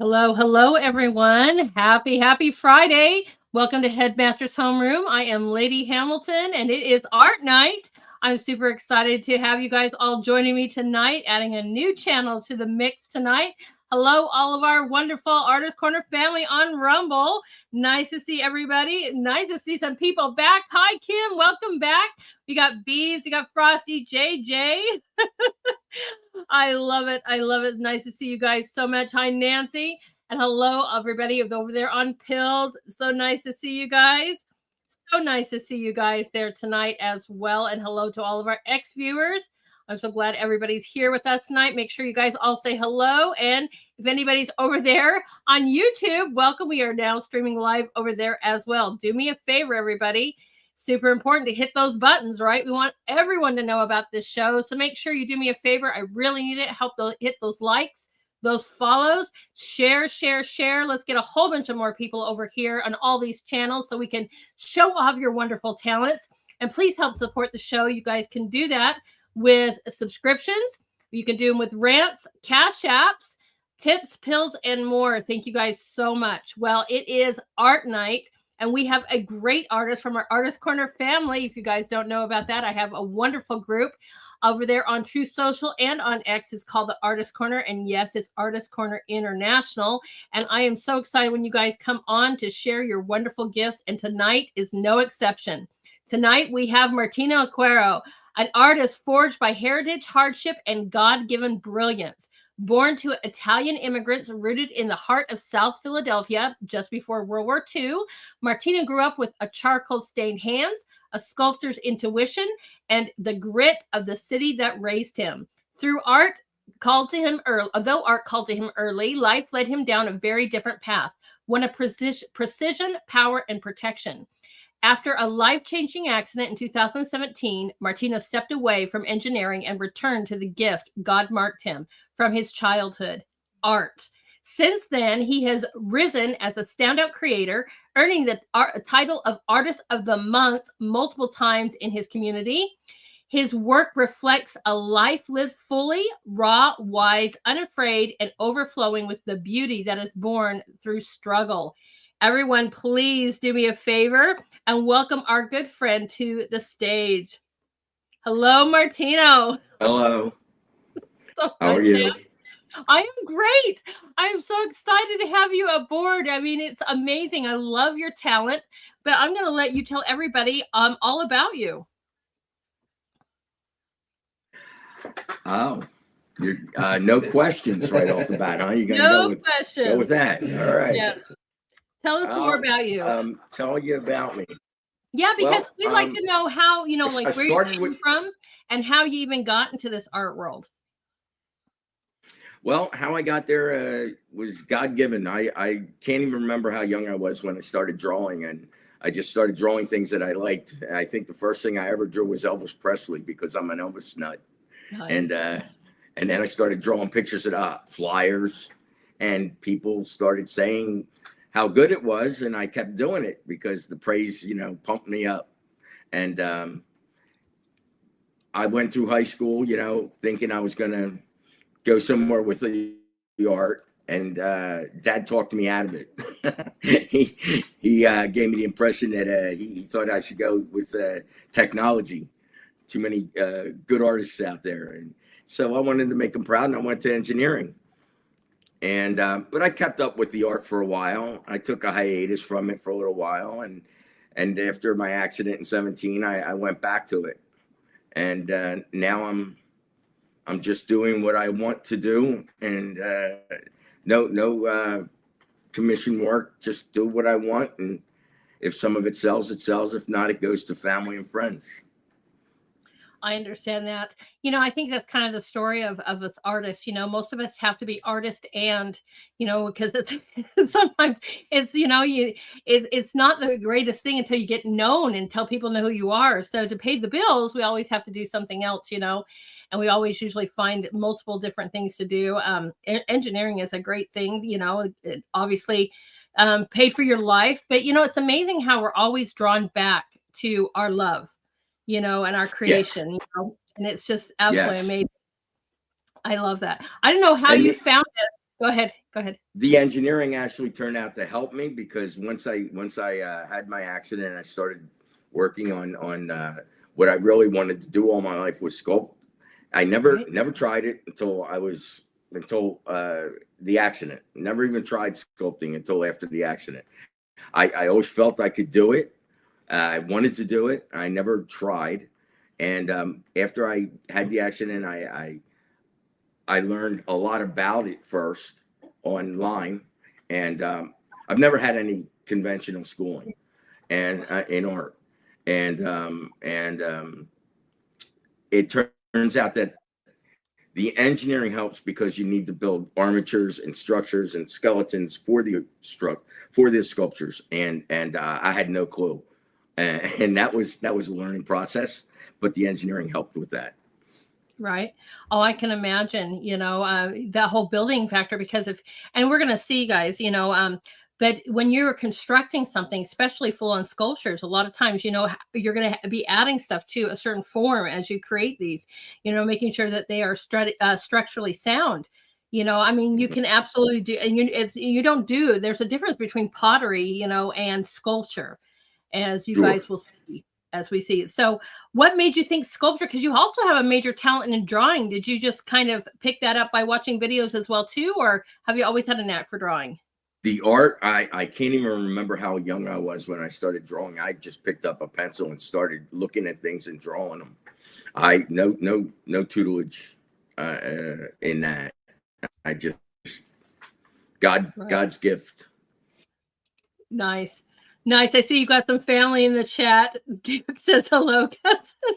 Hello, hello, everyone. Happy Friday. Welcome to Headmaster's Homeroom. I am Lady Hamilton, and it is art night. I'm super excited to have you guys all joining me tonight, adding a new channel to the mix tonight. Hello, all of our wonderful Artist Corner family on Rumble. Nice to see everybody. Nice to see some people back. Hi, Kim. Welcome back. We got Bees. We got Frosty, JJ. I love it. I love it. Nice to see you guys so much. Hi, Nancy. And hello, everybody over there on Pilled. So nice to see you guys. So nice to see you guys there tonight as well. And hello to all of our ex-viewers. I'm so glad everybody's here with us tonight. Make sure you guys all say hello. And if anybody's over there on YouTube, welcome. We are now streaming live over there as well. Do me a favor, everybody. Super important to hit those buttons, right? We want everyone to know about this show. So make sure you do me a favor. I really need it. Help hit those likes, those follows, share. Let's get a whole bunch of more people over here on all these channels so we can show off your wonderful talents. And please help support the show. You guys can do that with subscriptions. You can do them with rants, cash apps, tips, pills, and more. Thank you guys so much. Well, it is art night. And we have a great artist from our Artist Corner family. If you guys don't know about that, I have a wonderful group over there on True Social and on X. It's called the Artist Corner. And yes, it's Artist Corner International. And I am so excited when you guys come on to share your wonderful gifts. And tonight is no exception. Tonight we have Martino Aquaro, an artist forged by heritage, hardship, and God-given brilliance. Born to Italian immigrants rooted in the heart of South Philadelphia just before World War II, Martino grew up with a charcoal-stained hands, a sculptor's intuition, and the grit of the city that raised him. Though art called to him early, life led him down a very different path, one of precision, power, and protection. After a life-changing accident in 2017, Martino stepped away from engineering and returned to the gift God marked him from his childhood, art. Since then, he has risen as a standout creator, earning the title of Artist of the Month multiple times in his community. His work reflects a life lived fully, raw, wise, unafraid, and overflowing with the beauty that is born through struggle. Everyone, please do me a favor and welcome our good friend to the stage. Hello, Martino. Hello. So How are you? I am great. I'm so excited to have you aboard. I mean, it's amazing. I love your talent, but I'm going to let you tell everybody all about you. Oh, you're no questions right off the bat, huh? You're No gonna questions. go with that. All right. Yes. Tell us more about you. Tell you about me. Yeah, because we'd like to know how, like where you came from and how you even got into this art world. Well, how I got there was God-given. I can't even remember how young I was when I started drawing, and I just started drawing things that I liked. I think the first thing I ever drew was Elvis Presley because I'm an Elvis nut. Nice. And then I started drawing pictures of flyers, and people started saying how good it was, and I kept doing it because the praise, pumped me up. And I went through high school, thinking I was gonna go somewhere with the art, and Dad talked me out of it. he gave me the impression that he thought I should go with technology. Too many good artists out there, and so I wanted to make him proud, and I went to engineering. And but I kept up with the art for a while. I took a hiatus from it for a little while, and after my accident in 2017, I went back to it, and now I'm just doing what I want to do, and no commission work. Just do what I want, and if some of it sells, it sells. If not, it goes to family and friends. I understand that. I think that's kind of the story of us artists. Most of us have to be artists and, because it's sometimes it's, it's not the greatest thing until you get known and tell people know who you are. So to pay the bills, we always have to do something else, and we always usually find multiple different things to do. Engineering is a great thing, it obviously paid for your life, but it's amazing how we're always drawn back to our love. And our creation, and it's just absolutely amazing. I love that. I don't know how you found it. Go ahead. Go ahead. The engineering actually turned out to help me, because once I had my accident and I started working on what I really wanted to do all my life was sculpt. I never tried it until the accident. Never even tried sculpting until after the accident. I always felt I could do it. I wanted to do it. I never tried. And after I had the accident, I learned a lot about it first online, and I've never had any conventional schooling and in art, and it turns out that the engineering helps because you need to build armatures and structures and skeletons for the sculptures, and I had no clue, and that was a learning process, but the engineering helped with that. Right. Oh, I can imagine, that whole building factor, because and we're going to see, guys, but when you're constructing something, especially full on sculptures, a lot of times, you're going to be adding stuff to a certain form as you create these, making sure that they are structurally sound. I mean, you can absolutely do, and there's a difference between pottery, and sculpture, as you guys will see. As we see. So what made you think sculpture? Because you also have a major talent in drawing. Did you just kind of pick that up by watching videos as well too? Or have you always had a knack for drawing? The art, I can't even remember how young I was when I started drawing. I just picked up a pencil and started looking at things and drawing them. No tutelage in that. I just, God's gift. Nice. Nice. I see you got some family in the chat. Duke says hello, cousin.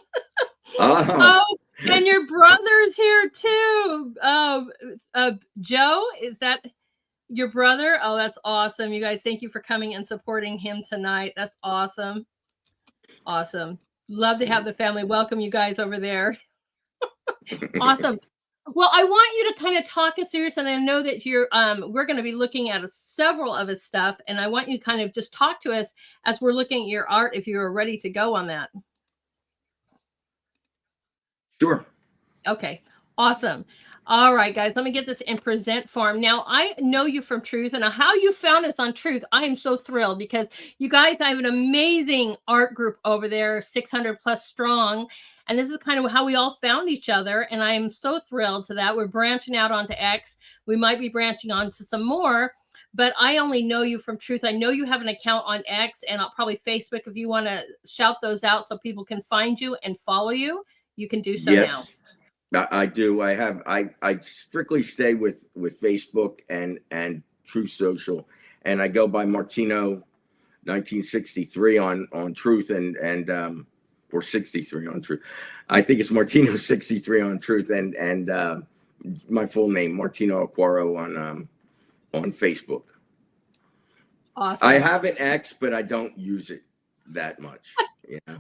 Oh, and your brother's here too. Joe, is that your brother? Oh, that's awesome. You guys, thank you for coming and supporting him tonight. That's awesome. Awesome. Love to have the family. Welcome you guys over there. Awesome. Well, I want you to kind of talk us through this, and I know that we're going to be looking at several of his stuff, and I want you to kind of just talk to us as we're looking at your art, if you're ready to go on that. Sure. Okay. Awesome. All right, guys, let me get this in present form. Now, I know you from Truth, and how you found us on Truth, I am so thrilled, because you guys have an amazing art group over there, 600 plus strong. And this is kind of how we all found each other. And I am so thrilled to that. We're branching out onto X. We might be branching on to some more, but I only know you from Truth. I know you have an account on X, and I'll probably Facebook. If you want to shout those out so people can find you and follow you, you can do so now. I do. I strictly stay with Facebook and Truth Social, and I go by Martino 1963 on Truth, and or 63 on Truth. I think it's Martino 63 on Truth, and my full name, Martino Aquaro, on Facebook. Awesome. I have an X, but I don't use it that much.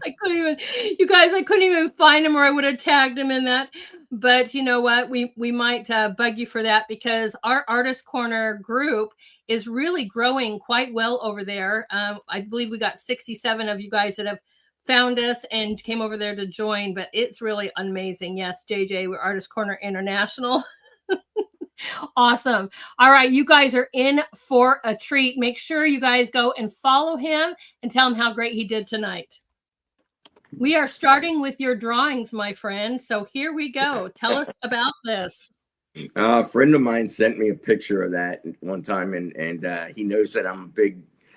I couldn't even find him, or I would have tagged him in that. But you know what? We might bug you for that, because our Artist Corner group is really growing quite well over there. I believe we got 67 of you guys that have found us and came over there to join, but it's really amazing. Yes, JJ, we're Artist Corner International. Awesome. All right, you guys are in for a treat. Make sure you guys go and follow him and tell him how great he did tonight. We are starting with your drawings, my friend. So here we go. Tell us about this. A friend of mine sent me a picture of that one time, and he knows that I'm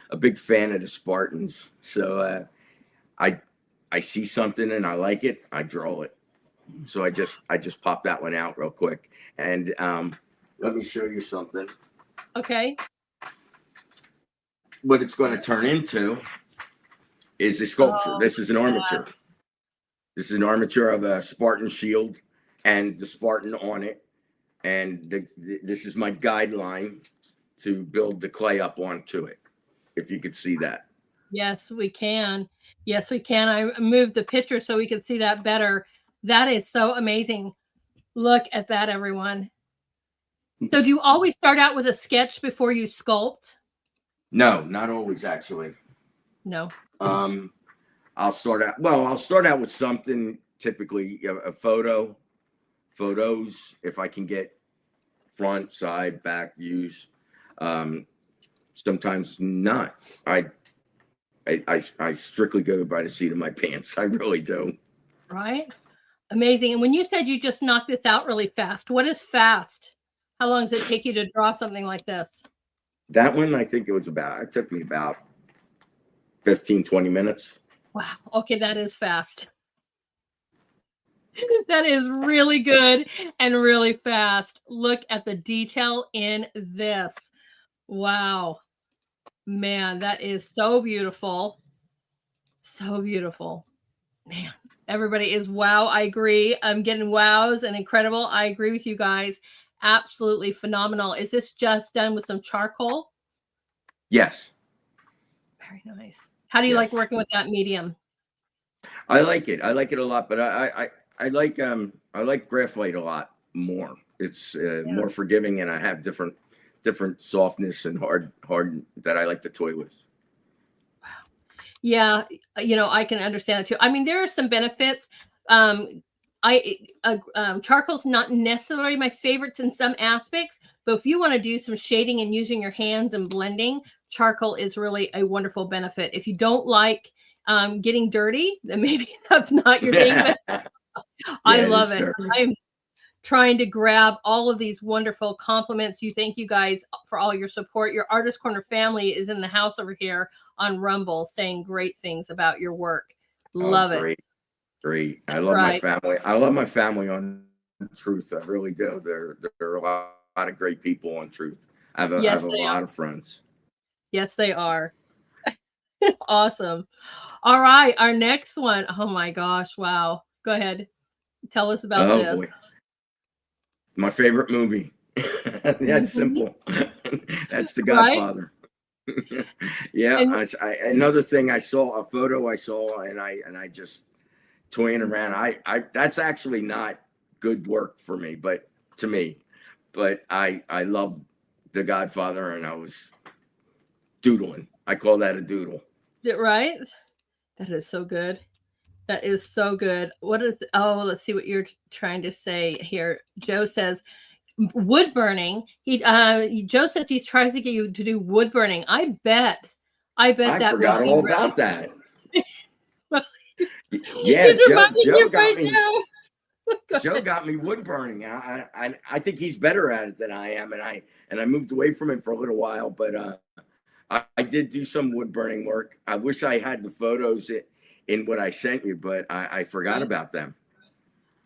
a big fan of the Spartans. So I see something and I like it, I draw it. So I just pop that one out real quick, and let me show you something. Okay. What it's going to turn into is a sculpture. This is an armature. This is an armature of a Spartan shield and the Spartan on it, and this is my guideline to build the clay up onto it. If you could see that. Yes, we can. Yes, we can. I moved the picture so we can see that better. That is so amazing. Look at that, everyone. So do you always start out with a sketch before you sculpt? No, not always, actually. No. I'll start out with something, typically a photos, if I can get front, side, back views. Sometimes not. I strictly go by the seat of my pants. I really do. Right? Amazing. And when you said you just knocked this out really fast, what is fast? How long does it take you to draw something like this? That one, I think it took me about 15, 20 minutes. Wow. Okay, that is fast. That is really good and really fast. Look at the detail in this. Wow. Man, that is so beautiful. So beautiful. Man, everybody is wow. I agree. I'm getting wows and incredible. I agree with you guys. Absolutely phenomenal. Is this just done with some charcoal? Yes. Very nice. How do you like working with that medium? I like it. I like it a lot, but I like graphite a lot more. It's more forgiving, and I have different softness and hard that I like to toy with. Wow. Yeah, I can understand it too. I mean, there are some benefits. Charcoal's not necessarily my favorites in some aspects, but if you want to do some shading and using your hands and blending, charcoal is really a wonderful benefit. If you don't like getting dirty, then maybe that's not your thing, but I love it. I'm trying to grab all of these wonderful compliments. Thank you guys for all your support. Your Artist Corner family is in the house over here on Rumble saying great things about your work. Love it. Great. I love my family. I love my family on Truth. I really do. There are a lot of great people on Truth. I have a lot of friends. Yes, they are. Awesome. All right. Our next one. Oh my gosh. Wow. Go ahead. Tell us about this. Boy. My favorite movie. That's simple. That's The Godfather. Yeah. Another thing, I saw a photo and I just toying around. That's actually not good work for me, but to me, but I love The Godfather, and I was doodling. I call that a doodle. Right? That is so good. That is so good. Let's see what you're trying to say here. Joe says wood burning. Joe says he tries to get you to do wood burning. I bet I forgot all about that. Yeah, Joe got me. Joe got me wood burning. I think he's better at it than I am, and I moved away from it for a little while, but I did do some wood burning work. I wish I had the photos in what I sent you, but I forgot about them.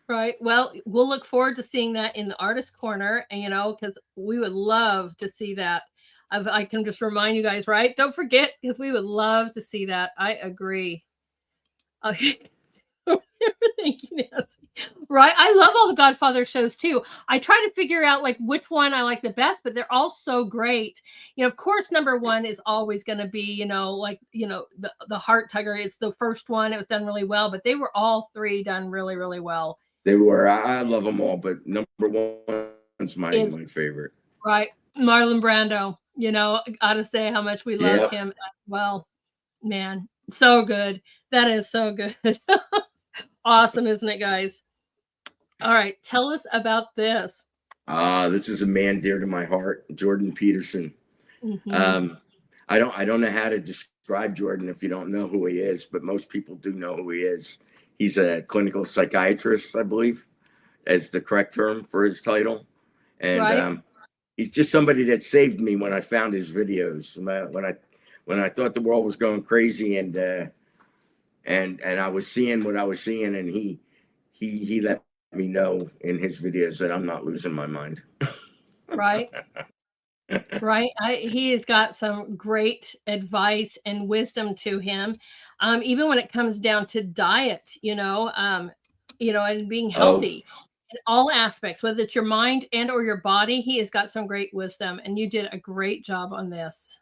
Right. Well, we'll look forward to seeing that in the Artist Corner, and because we would love to see that. I can just remind you guys, right? Don't forget, because we would love to see that. I agree. Okay. Thank you, Nancy. Right. I love all the Godfather shows too. I try to figure out like which one I like the best, but they're all so great. Of course, number one is always going to be, the Heart Tugger. It's the first one. It was done really well, but they were all three done really, really well. They were. I love them all, but number one's my favorite. Right. Marlon Brando, gotta say how much we love him as well. Man, so good. That is so good. Awesome, isn't it, guys? All right, tell us about this. This is a man dear to my heart, Jordan Peterson. Mm-hmm. I don't know how to describe Jordan if you don't know who he is, but most people do know who he is. He's a clinical psychiatrist, I believe, as the correct term for his title, and he's just somebody that saved me when I found his videos. When I thought the world was going crazy, and I was seeing what I was seeing, and he let me know in his videos that I'm not losing my mind. Right. Right. He has got some great advice and wisdom to him. Even when it comes down to diet, and being healthy in all aspects, whether it's your mind and or your body, he has got some great wisdom, and you did a great job on this.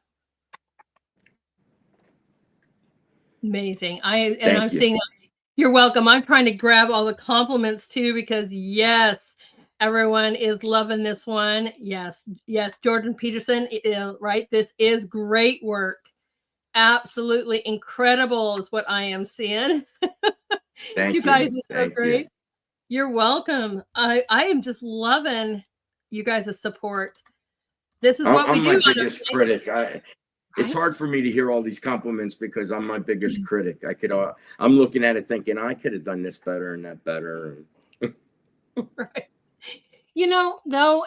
Amazing. I'm seeing that. You're welcome. I'm trying to grab all the compliments too, because yes, everyone is loving this one. Yes. Jordan Peterson, right? This is great work. Absolutely incredible is what I am seeing. Thank you guys are so great. You're welcome. I am just loving You guys' support. This is what we do. I'm my biggest critic. It's Right? hard for me to hear all these compliments because I'm my biggest critic. I'm looking at it thinking I could have done this better and that better. Right. You know, though,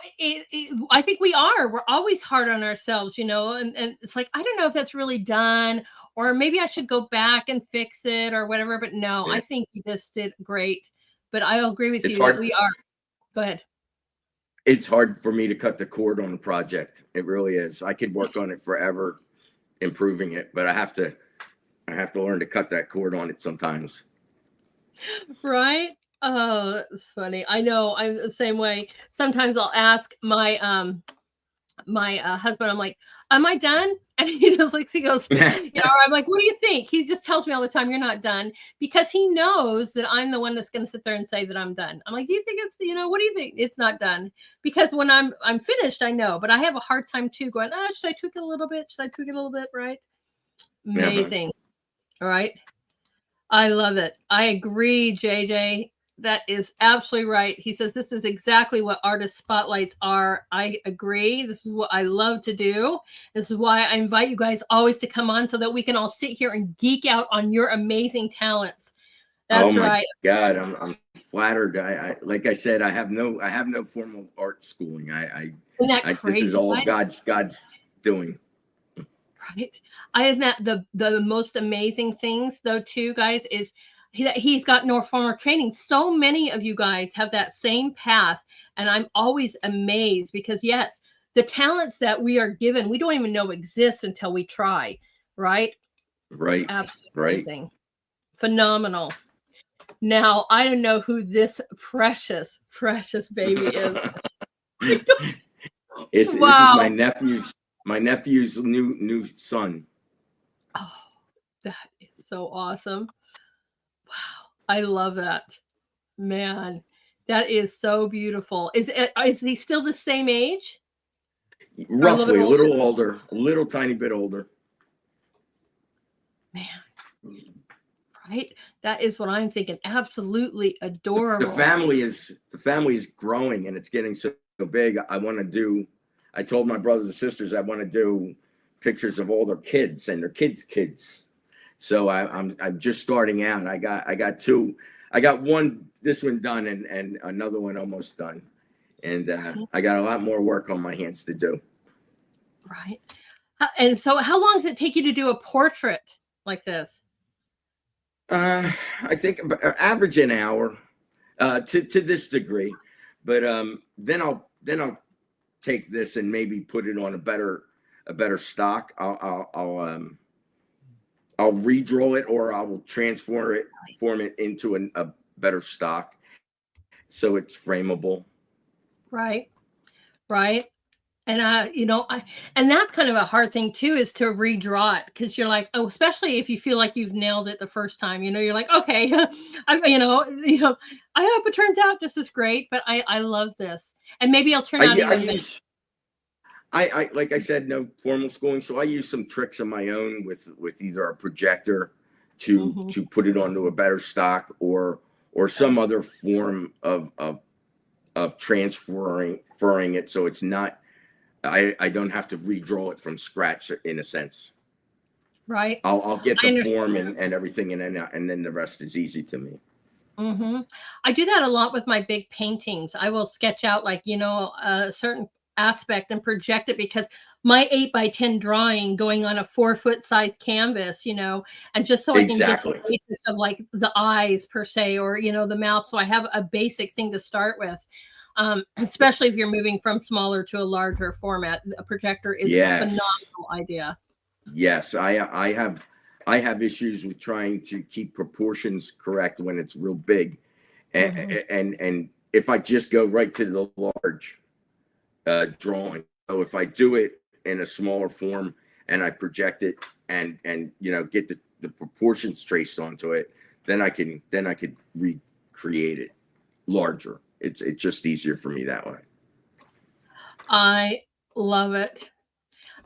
I think we're always hard on ourselves, you know, and it's like, I don't know if that's really done, or maybe I should go back and fix it or whatever. But no, Yeah. I think you just did great. But I'll agree with It's you hard. that we are. Go ahead. It's hard for me to cut the cord on a project. It really is. I could work on it forever, improving it, but I have to learn to cut that cord on it sometimes. Right? Oh, that's funny. I know I'm the same way. Sometimes I'll ask my husband, I'm like, am I done? And he goes, you know, I'm like, what do you think? He just tells me all the time, you're not done, because he knows that I'm the one that's going to sit there and say that I'm done. I'm like, do you think it's, you know, what do you think? It's not done. Because when I'm finished, I know, but I have a hard time too going, should I tweak it a little bit? Should I tweak it a little bit? Right? Amazing. All right. I love it. I agree, JJ. That is absolutely right. He says this is exactly what artist spotlights are. I agree. This is what I love to do. This is why I invite you guys always to come on so that we can all sit here and geek out on your amazing talents. That's right. God, I'm flattered. I like I said, I have no formal art schooling. Isn't that crazy? This is all God's doing. Right. Isn't that the most amazing things though too, guys, is he's got no formal training. So many of you guys have that same path, and I'm always amazed because yes, the talents that we are given, we don't even know exist until we try. Right? Right. Absolutely right. Amazing. Phenomenal. Now I don't know who this precious baby is. This is my nephew's new son. Oh, that is so awesome. Wow. I love that. Man, that is so beautiful. Is he still the same age? Roughly, a little older, a little tiny bit older. Man, right? That is what I'm thinking. Absolutely adorable. The family is growing and it's getting so big. I told my brothers and sisters I want to do pictures of all their kids and their kids. So I'm just starting out. I got two. I got this one done and another one almost done. And I got a lot more work on my hands to do. Right. And so how long does it take you to do a portrait like this? I think average an hour to this degree. But then I'll take this and maybe put it on a better stock. I'll redraw it, or I will form it into a better stock, so it's frameable. Right. And you know, and that's kind of a hard thing too, is to redraw it, because you're like, oh, especially if you feel like you've nailed it the first time, you know, you're like, okay, you know, I hope it turns out just as great. But I love this, and maybe I'll turn out even better. I like I said, no formal schooling, so I use some tricks of my own with either a projector to put it onto a better stock, or some other form of transferring it, so it's not. I don't have to redraw it from scratch in a sense. Right. I'll get the form and everything, and then the rest is easy to me. I do that a lot with my big paintings. I will sketch out, like, you know, a certain aspect and project it, because my 8x10 drawing going on a 4-foot size canvas, you know, and just so I can get the basics of like the eyes per se, or, you know, the mouth. So I have a basic thing to start with. Especially if you're moving from smaller to a larger format, a projector is a phenomenal idea. Yes, I have issues with trying to keep proportions correct when it's real big, and if I just go right to the large drawing. So if I do it in a smaller form and I project it and you know, get the proportions traced onto it, then I could recreate it larger. It's just easier for me that way. I love it.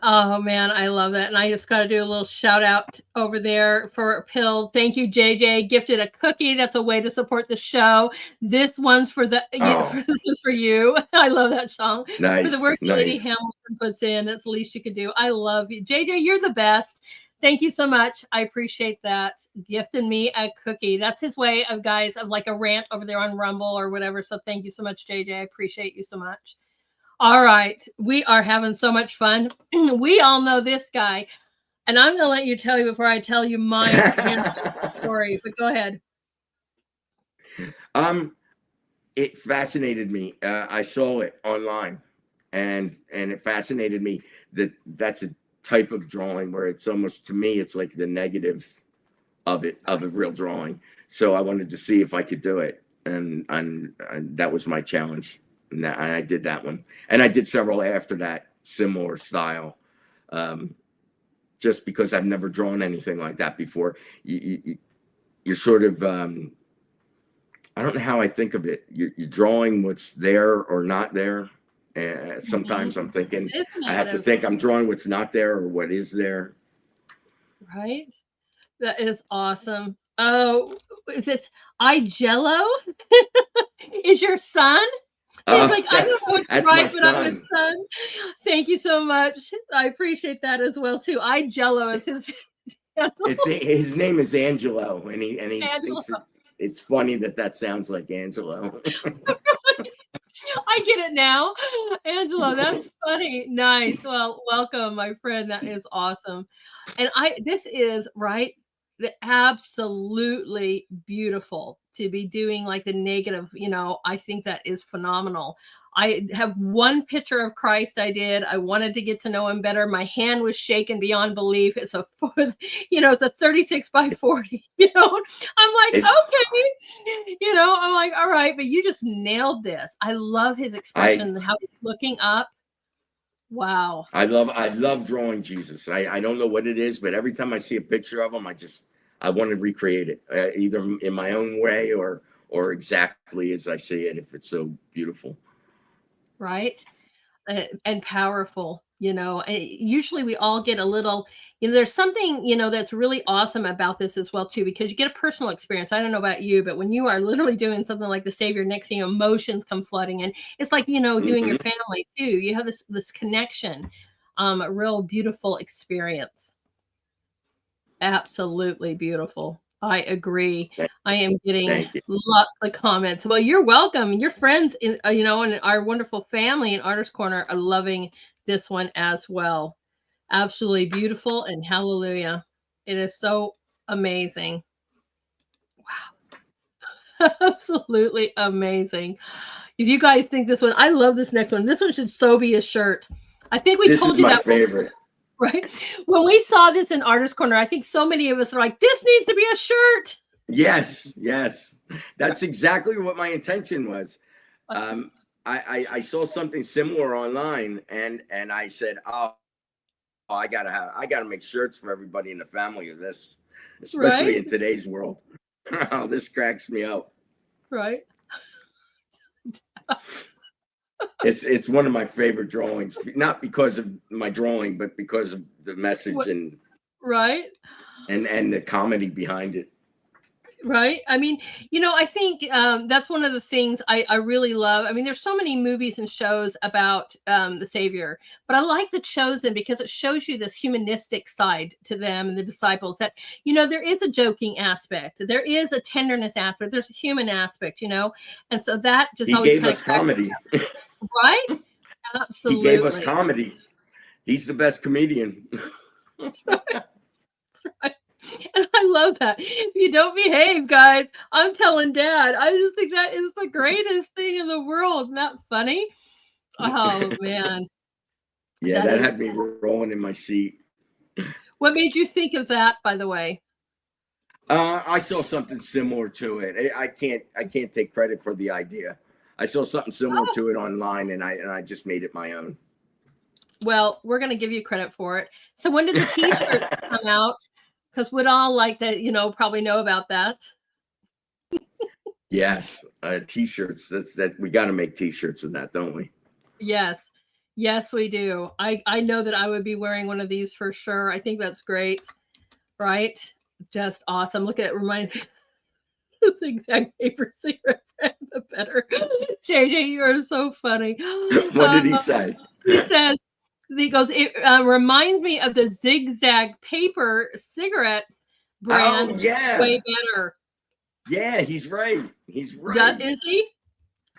Oh man, I love that. And I just got to do a little shout out over there for Pill. Thank you, JJ. Gifted a cookie. That's a way to support the show. This one's for the this is for you. I love that song. Nice, for the work nice. Lady Hamilton puts in. It's the least you could do. I love you. JJ, you're the best. Thank you so much. I appreciate that. Gifting me a cookie. That's his way of guys of like a rant over there on Rumble or whatever. So thank you so much, JJ. I appreciate you so much. All right. We are having so much fun. We all know this guy. And I'm going to let you tell you before I tell you my story. But go ahead. It fascinated me. I saw it online, and it fascinated me that that's a type of drawing where it's almost, to me, it's like the negative of it, of a real drawing. So I wanted to see if I could do it. And that was my challenge. And I did that one. And I did several after that, similar style. Just because I've never drawn anything like that before. You're sort of, I don't know how I think of it. You're drawing what's there or not there. Sometimes I'm thinking, I have to think I'm drawing what's not there or what is there. Right? That is awesome. Oh, is it Jello? Is your son? He's like, I don't know what to write, but I'm his son. Thank you so much. I appreciate that as well too. Jello is his. His name is Angelo, and he thinks it's funny that sounds like Angelo. I get it now, Angelo. That's funny. Nice. Well, welcome, my friend. That is awesome. And this is right. Absolutely beautiful to be doing like the negative, I think that is phenomenal. I have one picture of Christ I did. I wanted to get to know him better. My hand was shaken beyond belief. It's it's a 36 by 40, I'm like, okay, I'm like, all right, but you just nailed this. I love his expression, how he's looking up. Wow. I love drawing Jesus. I don't know what it is, but every time I see a picture of him, I want to recreate it, either in my own way or exactly as I see it, if it's so beautiful. Right. And powerful, usually we all get a little, there's something, that's really awesome about this as well too, because you get a personal experience. I don't know about you, but when you are literally doing something like the Savior, next thing emotions come flooding in. It's like, doing your family too. You have this connection, a real beautiful experience. Absolutely beautiful. I agree. I am getting lots of comments. Well, you're welcome. Your friends in, and our wonderful family in Artist Corner are loving this one as well. Absolutely beautiful, and hallelujah. It is so amazing. Wow. Absolutely amazing. If you guys think this one, I love this next one. This one should so be a shirt. I think we told you that. This is my favorite. Right? When we saw this in Artist Corner, I think so many of us are like, this needs to be a shirt. Yes. That's exactly what my intention was. I saw something similar online, and I said, I gotta make shirts for everybody in the family of this, especially in today's world. This cracks me up. Right. It's one of my favorite drawings, not because of my drawing, but because of the message and the comedy behind it. Right. I mean, I think that's one of the things I really love. I mean, there's so many movies and shows about the Savior, but I like The Chosen because it shows you this humanistic side to them and the disciples that, there is a joking aspect. There is a tenderness aspect. There's a human aspect, and so that just always gave us comedy. Right? Absolutely. He gave us comedy. He's the best comedian. That's right. That's right. And I love that. If you don't behave, guys, I'm telling Dad. I just think that is the greatest thing in the world. Isn't that funny? Oh, man. Yeah, that had me rolling in my seat. What made you think of that, by the way? I saw something similar to it. I can't take credit for the idea. I saw something similar to it online, and I just made it my own. Well, we're going to give you credit for it. So when did the T-shirts come out? Because we'd all like to, probably know about that. Yes, T-shirts. That we got to make T-shirts of that, don't we? Yes. Yes, we do. I know that I would be wearing one of these for sure. I think that's great. Right? Just awesome. Look at it. Reminds me of the exact paper cigarette brand, but better. JJ, you are so funny. What did he say? He says, he goes, it reminds me of the zigzag paper cigarette brand. Oh, yeah. Way better. Yeah, he's right. He's right. That is he?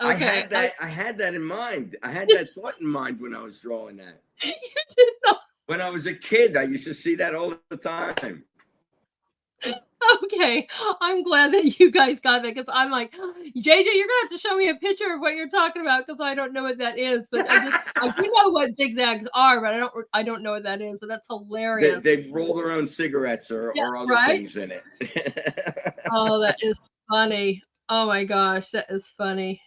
Okay. I had that in mind. I had that thought in mind when I was drawing that. You did not. When I was a kid, I used to see that all the time. Okay, I'm glad that you guys got that, because I'm like, JJ, you're gonna have to show me a picture of what you're talking about, because I don't know what that is. But I do know what zigzags are, but I don't know what that is. But that's hilarious. They roll their own cigarettes or other things in it. Oh, that is funny. Oh my gosh, that is funny.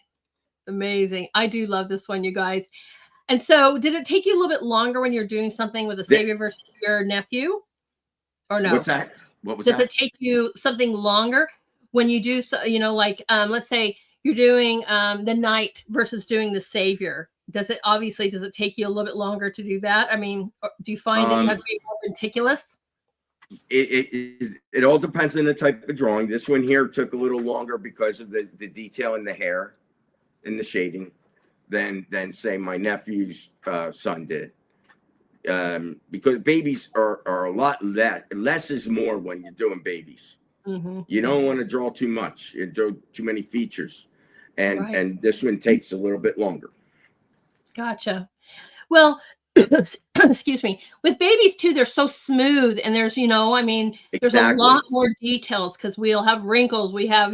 Amazing. I do love this one, you guys. And so, did it take you a little bit longer when you're doing something with a savior versus your nephew, or no? What's that? What was Does that? it take you something longer when you do, so, like, let's say you're doing the knight versus doing the savior? Does it take you a little bit longer to do that? I mean, do you find that you have to be more meticulous? It all depends on the type of drawing. This one here took a little longer because of the detail in the hair and the shading than say my nephew's son did. Because babies are a lot less is more when you're doing babies. Mm-hmm. You don't want to draw too much. You draw too many features, and this one takes a little bit longer. Gotcha. Well, excuse me. With babies too, they're so smooth, and there's there's a lot more details, because we'll have wrinkles. We have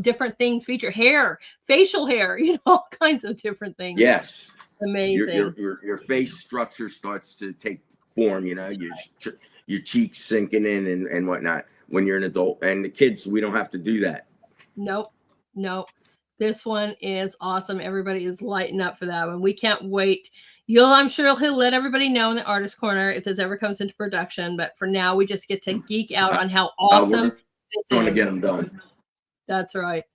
different things, feature hair, facial hair, all kinds of different things. Yes. Amazing. Your face structure starts to take form, your cheeks sinking in and whatnot when you're an adult. And the kids, we don't have to do that. Nope. This one is awesome. Everybody is lighting up for that one. We can't wait. I'm sure he'll let everybody know in the artist corner if this ever comes into production. But for now, we just get to geek out on how awesome this is. Going to get them done. That's right.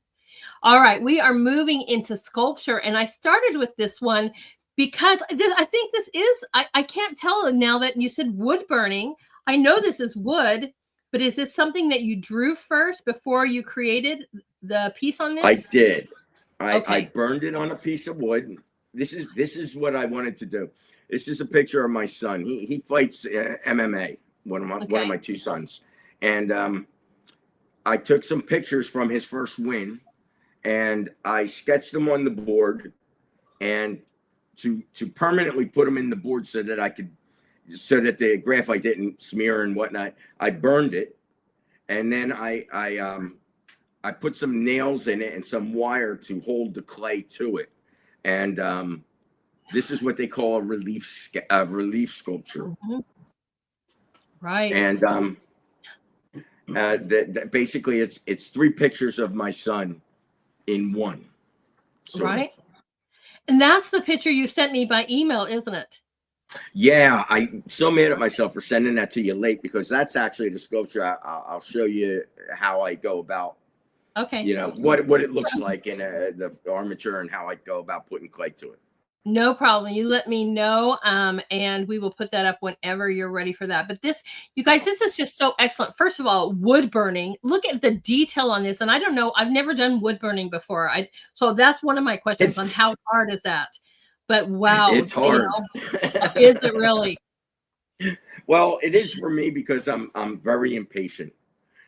All right, we are moving into sculpture, and I started with this one because I think this is, I can't tell now that you said wood burning. I know this is wood, but is this something that you drew first before you created the piece on this? I did. I burned it on a piece of wood. This is what I wanted to do. This is a picture of my son. He fights MMA, one of my two sons. And I took some pictures from his first win, and I sketched them on the board, and to permanently put them in the board so that the graphite didn't smear and whatnot, I burned it, and then I put some nails in it and some wire to hold the clay to it, and this is what they call a relief sculpture. Mm-hmm. Right. And basically it's 3 pictures of my son in one. Right. And that's the picture you sent me by email, isn't it? Yeah, I'm so mad at myself for sending that to you late, because that's actually the sculpture. I'll show you how I go about. Okay. What it looks like in the armature and how I go about putting clay to it. No problem. You let me know, and we will put that up whenever you're ready for that. But this, you guys, this is just so excellent. First of all, wood burning. Look at the detail on this. And I don't know, I've never done wood burning before. So that's one of my questions on how hard is that? But wow, it's hard. Is it really? Well, it is for me, because I'm very impatient,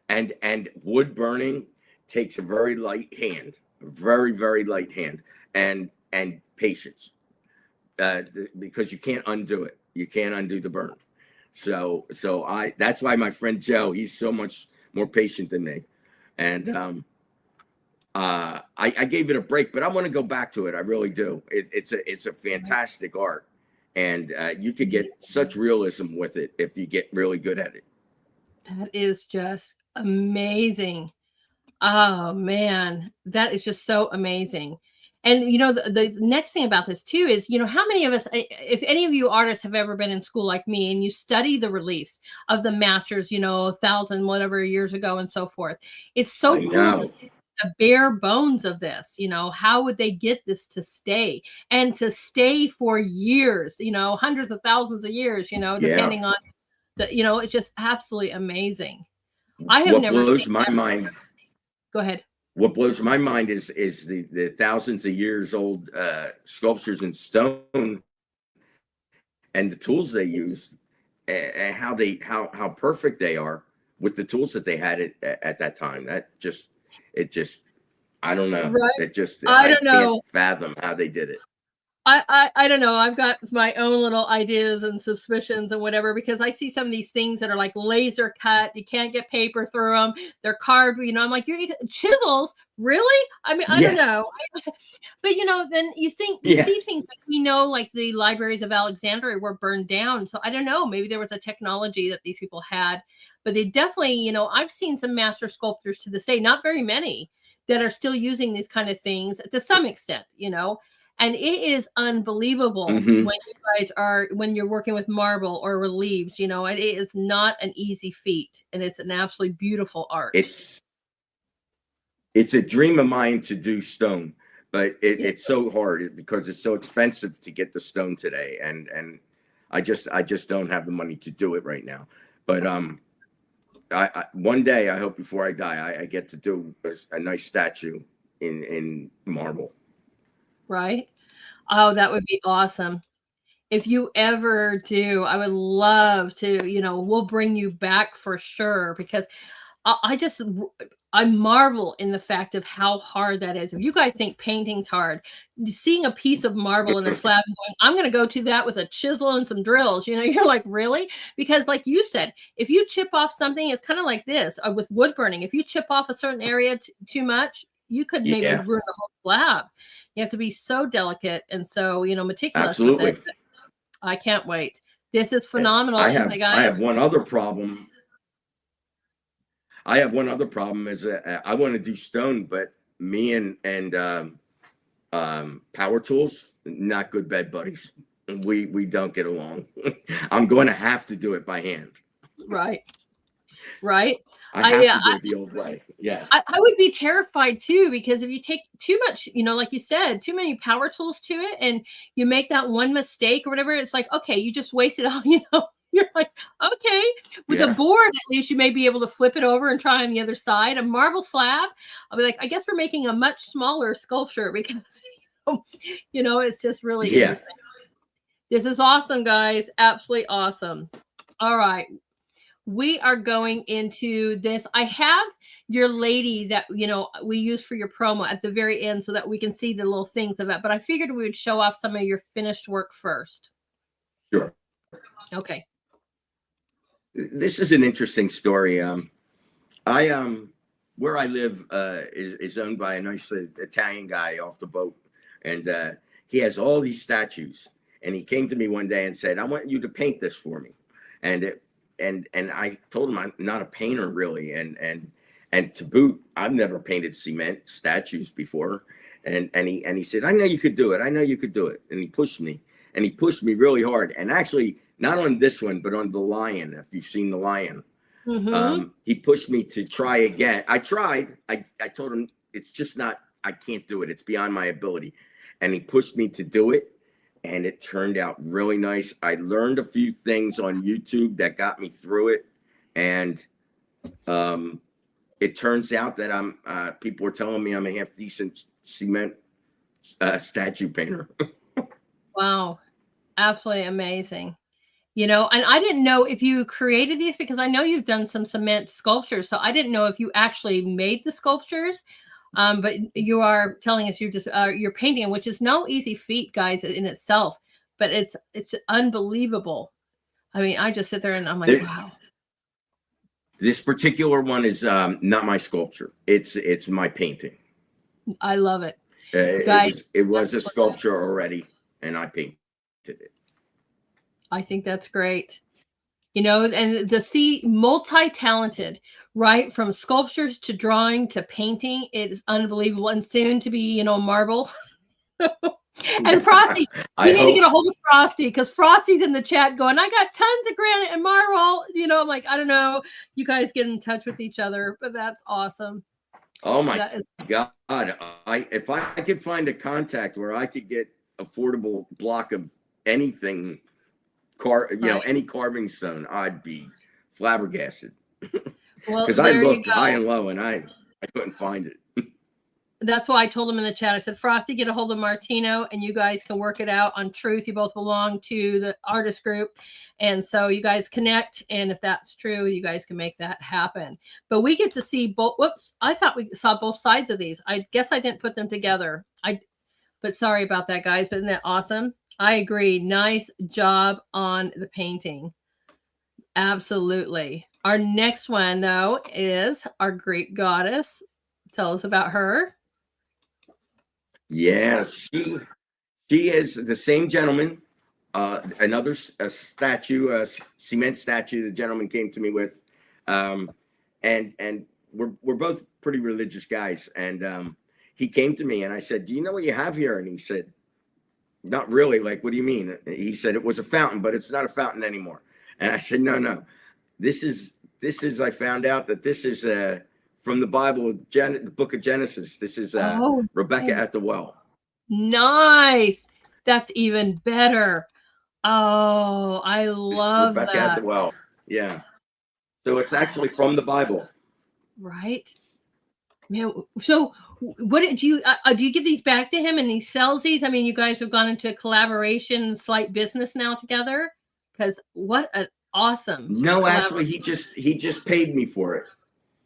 and wood burning takes a very light hand, very, very light hand, and patience. Because you can't undo it. You can't undo the burn. So that's why my friend Joe, he's so much more patient than me. And I gave it a break, but I want to go back to it. I really do. It's a fantastic art, and you could get such realism with it if you get really good at it. That is just amazing. Oh man, that is just so amazing. And the next thing about this too is, how many of us, if any of you artists have ever been in school like me and you study the reliefs of the masters, 1,000 whatever years ago and so forth, it's so cool the bare bones of this. You know, how would they get this to stay and to stay for years? You know, hundreds of thousands of years. You know, depending on the. You know, it's just absolutely amazing. I have never blows seen my that. mind. Go ahead. What blows my mind is the thousands of years old sculptures in stone and the tools they used, and how perfect they are with the tools that they had at that time. I don't know. Right. It just I don't know. Can't fathom how they did it. I don't know. I've got my own little ideas and suspicions and whatever, because I see some of these things that are like laser cut. You can't get paper through them. They're carved. You know, I'm like, you're chisels, really? I mean, I don't know. But you know, then you see things like, we know, like the libraries of Alexandria were burned down. So I don't know. Maybe there was a technology that these people had, but they definitely, you know, I've seen some master sculptors to this day, not very many, that are still using these kind of things to some extent, you know. And it is unbelievable when you're working with marble or reliefs, you know, and it is not an easy feat, and it's an absolutely beautiful art. It's a dream of mine to do stone, but it's so hard because it's so expensive to get the stone today. And I just don't have the money to do it right now. But I one day, I hope before I die, I get to do a nice statue in marble. Right. Oh, that would be awesome. If you ever do, I would love to, you know, we'll bring you back for sure, because I marvel in the fact of how hard that is. If you guys think painting's hard, seeing a piece of marble in a slab and going, I'm going to go to that with a chisel and some drills, you know, you're like, really? Because like you said, if you chip off something, it's kind of like this with wood burning. If you chip off a certain area too much, you could maybe ruin the whole slab. You have to be so delicate and so, you know, meticulous with it. I can't wait. This is phenomenal. I have one other problem. Is that I want to do stone, but me and power tools, not good bed buddies. We don't get along. I'm going to have to do it by hand. Right. I have to do it the old way. Yeah. I would be terrified too, because if you take too much, you know, like you said, too many power tools to it, and you make that one mistake or whatever, it's like, okay, you just wasted all, you know, you're like, okay, with a board, at least you may be able to flip it over and try on the other side. A marble slab, I'll be like, I guess we're making a much smaller sculpture, because, you know, it's just really interesting. This is awesome, guys. Absolutely awesome. All right. We are going into this. I have your lady that, you know, we use for your promo at the very end so that we can see the little things of it. But I figured we would show off some of your finished work first. Sure. Okay. This is an interesting story. Where I live is owned by a nice Italian guy off the boat, and he has all these statues. And he came to me one day and said, "I want you to paint this for me." And I told him I'm not a painter really, and to boot, I've never painted cement statues before. And he said, "I know you could do it. I know you could do it." And he pushed me really hard. And actually, not on this one, but on the lion. If you've seen the lion, he pushed me to try again. I tried. I told him it's just not. I can't do it. It's beyond my ability. And he pushed me to do it. And it turned out really nice. I learned a few things on YouTube that got me through it. And it turns out that people are telling me I'm a half decent cement statue painter. Wow. Absolutely amazing. You know, and I didn't know if you created these, because I know you've done some cement sculptures. So I didn't know if you actually made the sculptures. But you are telling us you're painting, which is no easy feat, guys, in itself. But it's unbelievable. I mean, I just sit there and I'm like, wow. This particular one is not my sculpture. It's my painting. I love it. Guys, it was a sculpture already, and I painted it. I think that's great. You know, and to see multi-talented, right? From sculptures to drawing to painting, it is unbelievable. And soon to be, you know, marble. And Frosty, we need to get a hold of Frosty, because Frosty's in the chat going, I got tons of granite and marble. You know, I'm like, I don't know. You guys get in touch with each other, but that's awesome. Oh my That is God. If I could find a contact where I could get affordable block of anything, right. any carving stone, I'd be flabbergasted. Well, Because I there you looked high go. and low and I couldn't find it. That's why I told him in the chat. I said, Frosty, get a hold of Martino and you guys can work it out on truth. You both belong to the artist group. And so you guys connect. And if that's true, you guys can make that happen. But we get to see both. Whoops. I thought we saw both sides of these. I guess I didn't put them together. But sorry about that, guys. But isn't that awesome? I agree. Nice job on the painting. Absolutely. Our next one, though, is our Greek goddess. Tell us about her. Yeah, she is the same gentleman. Another statue, a cement statue. The gentleman came to me with, and we're both pretty religious guys. And he came to me and I said, "Do you know what you have here?" And he said, "Not really. Like, what do you mean?" He said, "It was a fountain, but it's not a fountain anymore." And I said, "No. This is. I found out that this is from the Bible, the book of Genesis. This is Rebecca at the well." Nice. That's even better. Oh, I love Rebecca that. at the well. Yeah. So it's actually from the Bible. Right. Man, so what do you give these back to him and he sells these? I mean, you guys have gone into a collaboration, slight business now together? Because what an awesome. No, actually, he just paid me for it.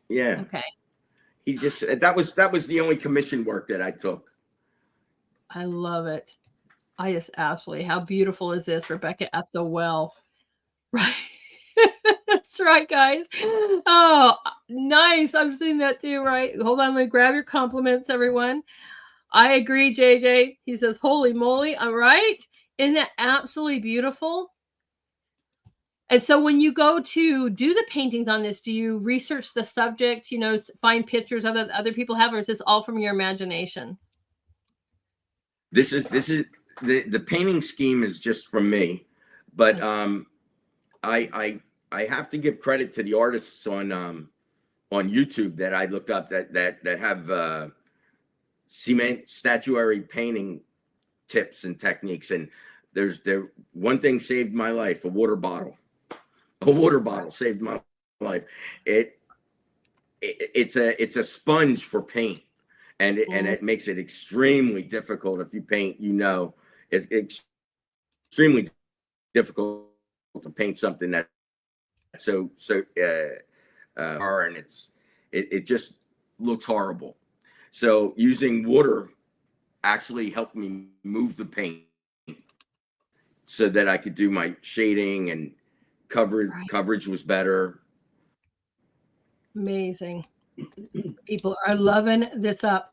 Yeah. Okay. He just that was the only commission work that I took. I love it. I just absolutely. How beautiful is this, Rebecca at the well? Right. That's right, guys. Oh, nice. I'm seeing that too, right? Hold on, let me grab your compliments, everyone. I agree, JJ. He says, holy moly. All right. Isn't that absolutely beautiful? And so when you go to do the paintings on this, do you research the subject, find pictures of that other people have, or is this all from your imagination? This is the painting scheme is just from me, but I have to give credit to the artists on YouTube that I looked up that have cement statuary painting tips and techniques. And there one thing saved my life: a water bottle. A water bottle saved my life. It's a sponge for paint, and it makes it extremely difficult if you paint. It's extremely difficult to paint something that so and it just looks horrible. So using water actually helped me move the paint so that I could do my shading and coverage was better. Amazing. People are loving this up.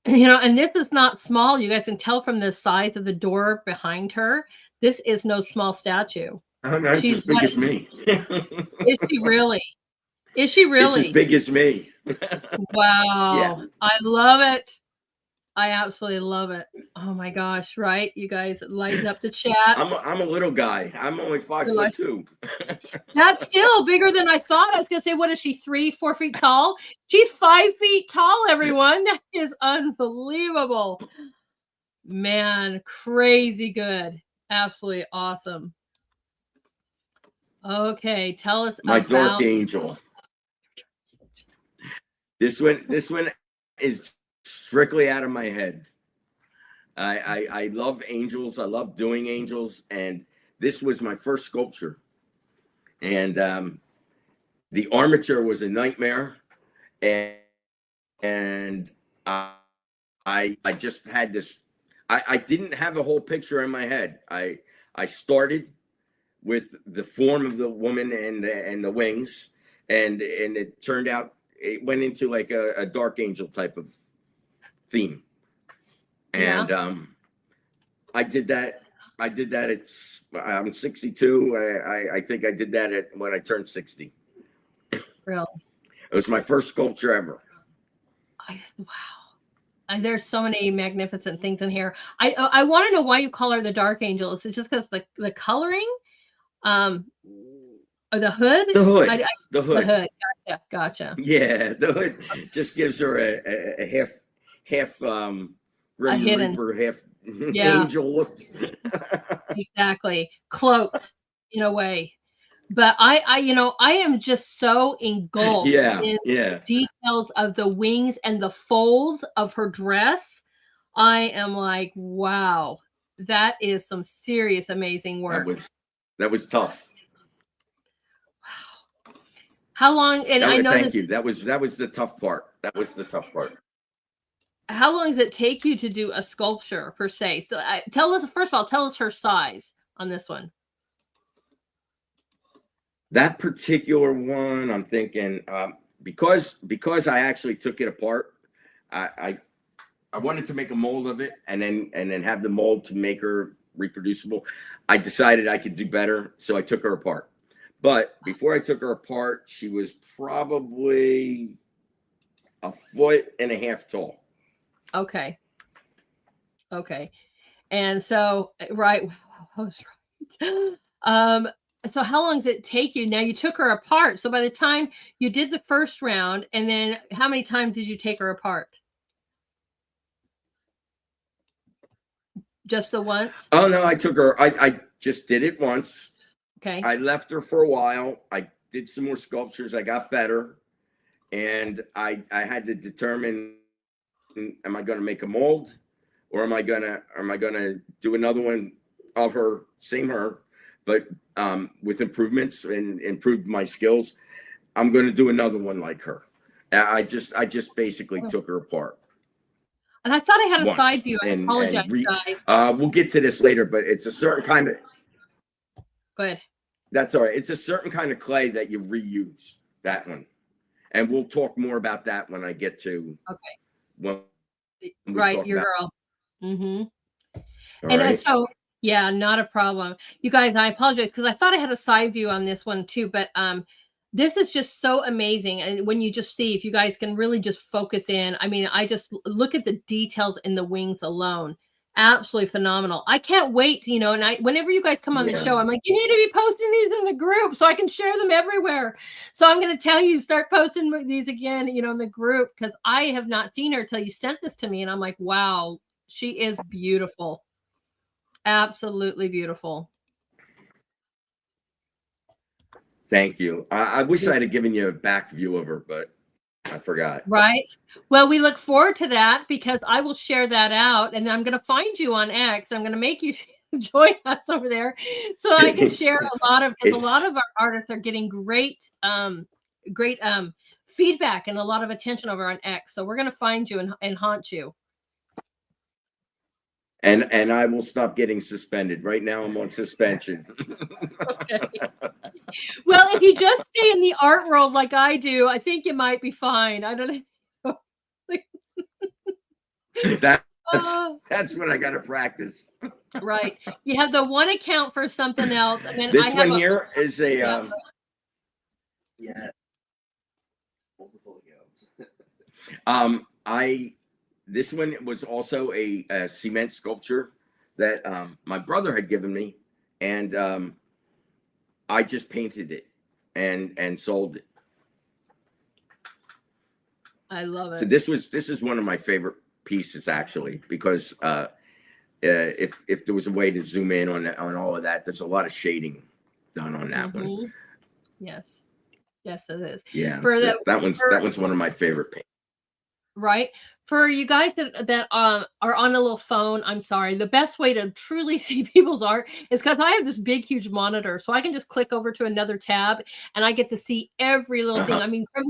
And this is not small. You guys can tell from the size of the door behind her. This is no small statue. She's as big as me. Is she really? Is she really? It's as big as me. Wow. Yeah. I love it. I absolutely love it. Oh my gosh, right? You guys lighten up the chat. I'm a little guy. I'm only 5'2". That's still bigger than I thought. I was gonna say, what is she, 3-4 feet tall? She's 5 feet tall, everyone. That is unbelievable. Man, crazy good. Absolutely awesome. Okay, tell us my about dark angel. This one is strictly out of my head. I love angels. I love doing angels, and this was my first sculpture. And the armature was a nightmare, and I just had this. I didn't have a whole picture in my head. I started with the form of the woman and the wings, and it turned out it went into like a dark angel type of theme. And I did that. I'm 62. I think I did that when I turned 60. Really? It was my first sculpture ever. Wow. And there's so many magnificent things in here. I want to know why you call her the dark angel. Is it just because the coloring? Oh, the hood? The hood. The The hood. hood. Gotcha. Yeah, the hood just gives her a half A Grim hidden. Reaper, half Yeah, angel look. exactly. Cloaked in a way. But I am just so engulfed Yeah, in yeah. the details of the wings and the folds of her dress. I am like, wow, that is some serious, amazing work. That was tough. How long? And I know Thank you. That was the tough part. That was the tough part. How long does it take you to do a sculpture per se? So tell us, first of all, tell us her size on this one. That particular one, I'm thinking, because I actually took it apart, I wanted to make a mold of it and then have the mold to make her reproducible. I decided I could do better, so I took her apart. But before I took her apart, she was probably 1.5 feet tall. Okay. And so, right. I was right. So how long does it take you? Now you took her apart. So by the time you did the first round, and then how many times did you take her apart? Just the once? Oh no, I took her. I just did it once. Okay. I left her for a while. I did some more sculptures. I got better, and I had to determine: am I going to make a mold, or am I gonna do another one of her, same her, but with improvements and improved my skills? I'm going to do another one like her. I just basically took her apart. And I thought I had a Once. side view. I apologize, guys. We'll get to this later, but it's a certain kind of. Go ahead. That's all right. It's a certain kind of clay that you reuse, that one. And we'll talk more about that when I get to. Okay. When right, your girl. Mm-hmm. And right. So, yeah, not a problem. You guys, I apologize because I thought I had a side view on this one too, but this is just so amazing. And when you just see, if you guys can really just focus in, I mean, I just look at the details in the wings alone. Absolutely phenomenal. I can't wait, and whenever you guys come on the show, I'm like, you need to be posting these in the group so I can share them everywhere. So I'm going to tell you, start posting these again, in the group, because I have not seen her till you sent this to me. And I'm like, wow, she is beautiful. Absolutely beautiful. Thank you. I wish I had given you a back view of her, but I forgot. Right. Well, we look forward to that because I will share that out, and I'm going to find you on X. I'm going to make you join us over there so I can share a lot of, because a lot of our artists are getting great feedback and a lot of attention over on X. So we're going to find you and haunt you. And I will stop getting suspended. Right now I'm on suspension. Okay. Well, if you just stay in the art world like I do, I think you might be fine. I don't know. That's when I got to practice. Right. You have the one account for something else. And then this one here is a multiple accounts. This one was also a cement sculpture that my brother had given me, and I just painted it and sold it. I love it. So this is one of my favorite pieces, actually, because if there was a way to zoom in on all of that, there's a lot of shading done on that one. Yes, it is. Yeah, that one's one of my favorite paintings. Right. For you guys that are on a little phone, I'm sorry. The best way to truly see people's art is because I have this big, huge monitor, so I can just click over to another tab and I get to see every little thing. I mean, from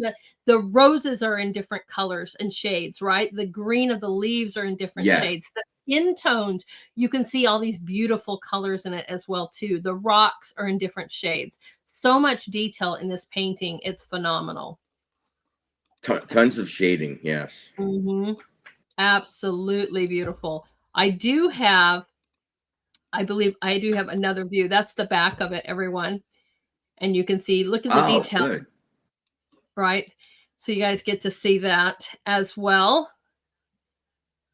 the roses are in different colors and shades, right? The green of the leaves are in different shades. The skin tones, you can see all these beautiful colors in it as well too. The rocks are in different shades. So much detail in this painting. It's phenomenal. Tons of shading, yes. Mm-hmm. Absolutely beautiful. I believe I do have another view. That's the back of it, everyone. And you can see, look at the detail. Good. Right? So you guys get to see that as well.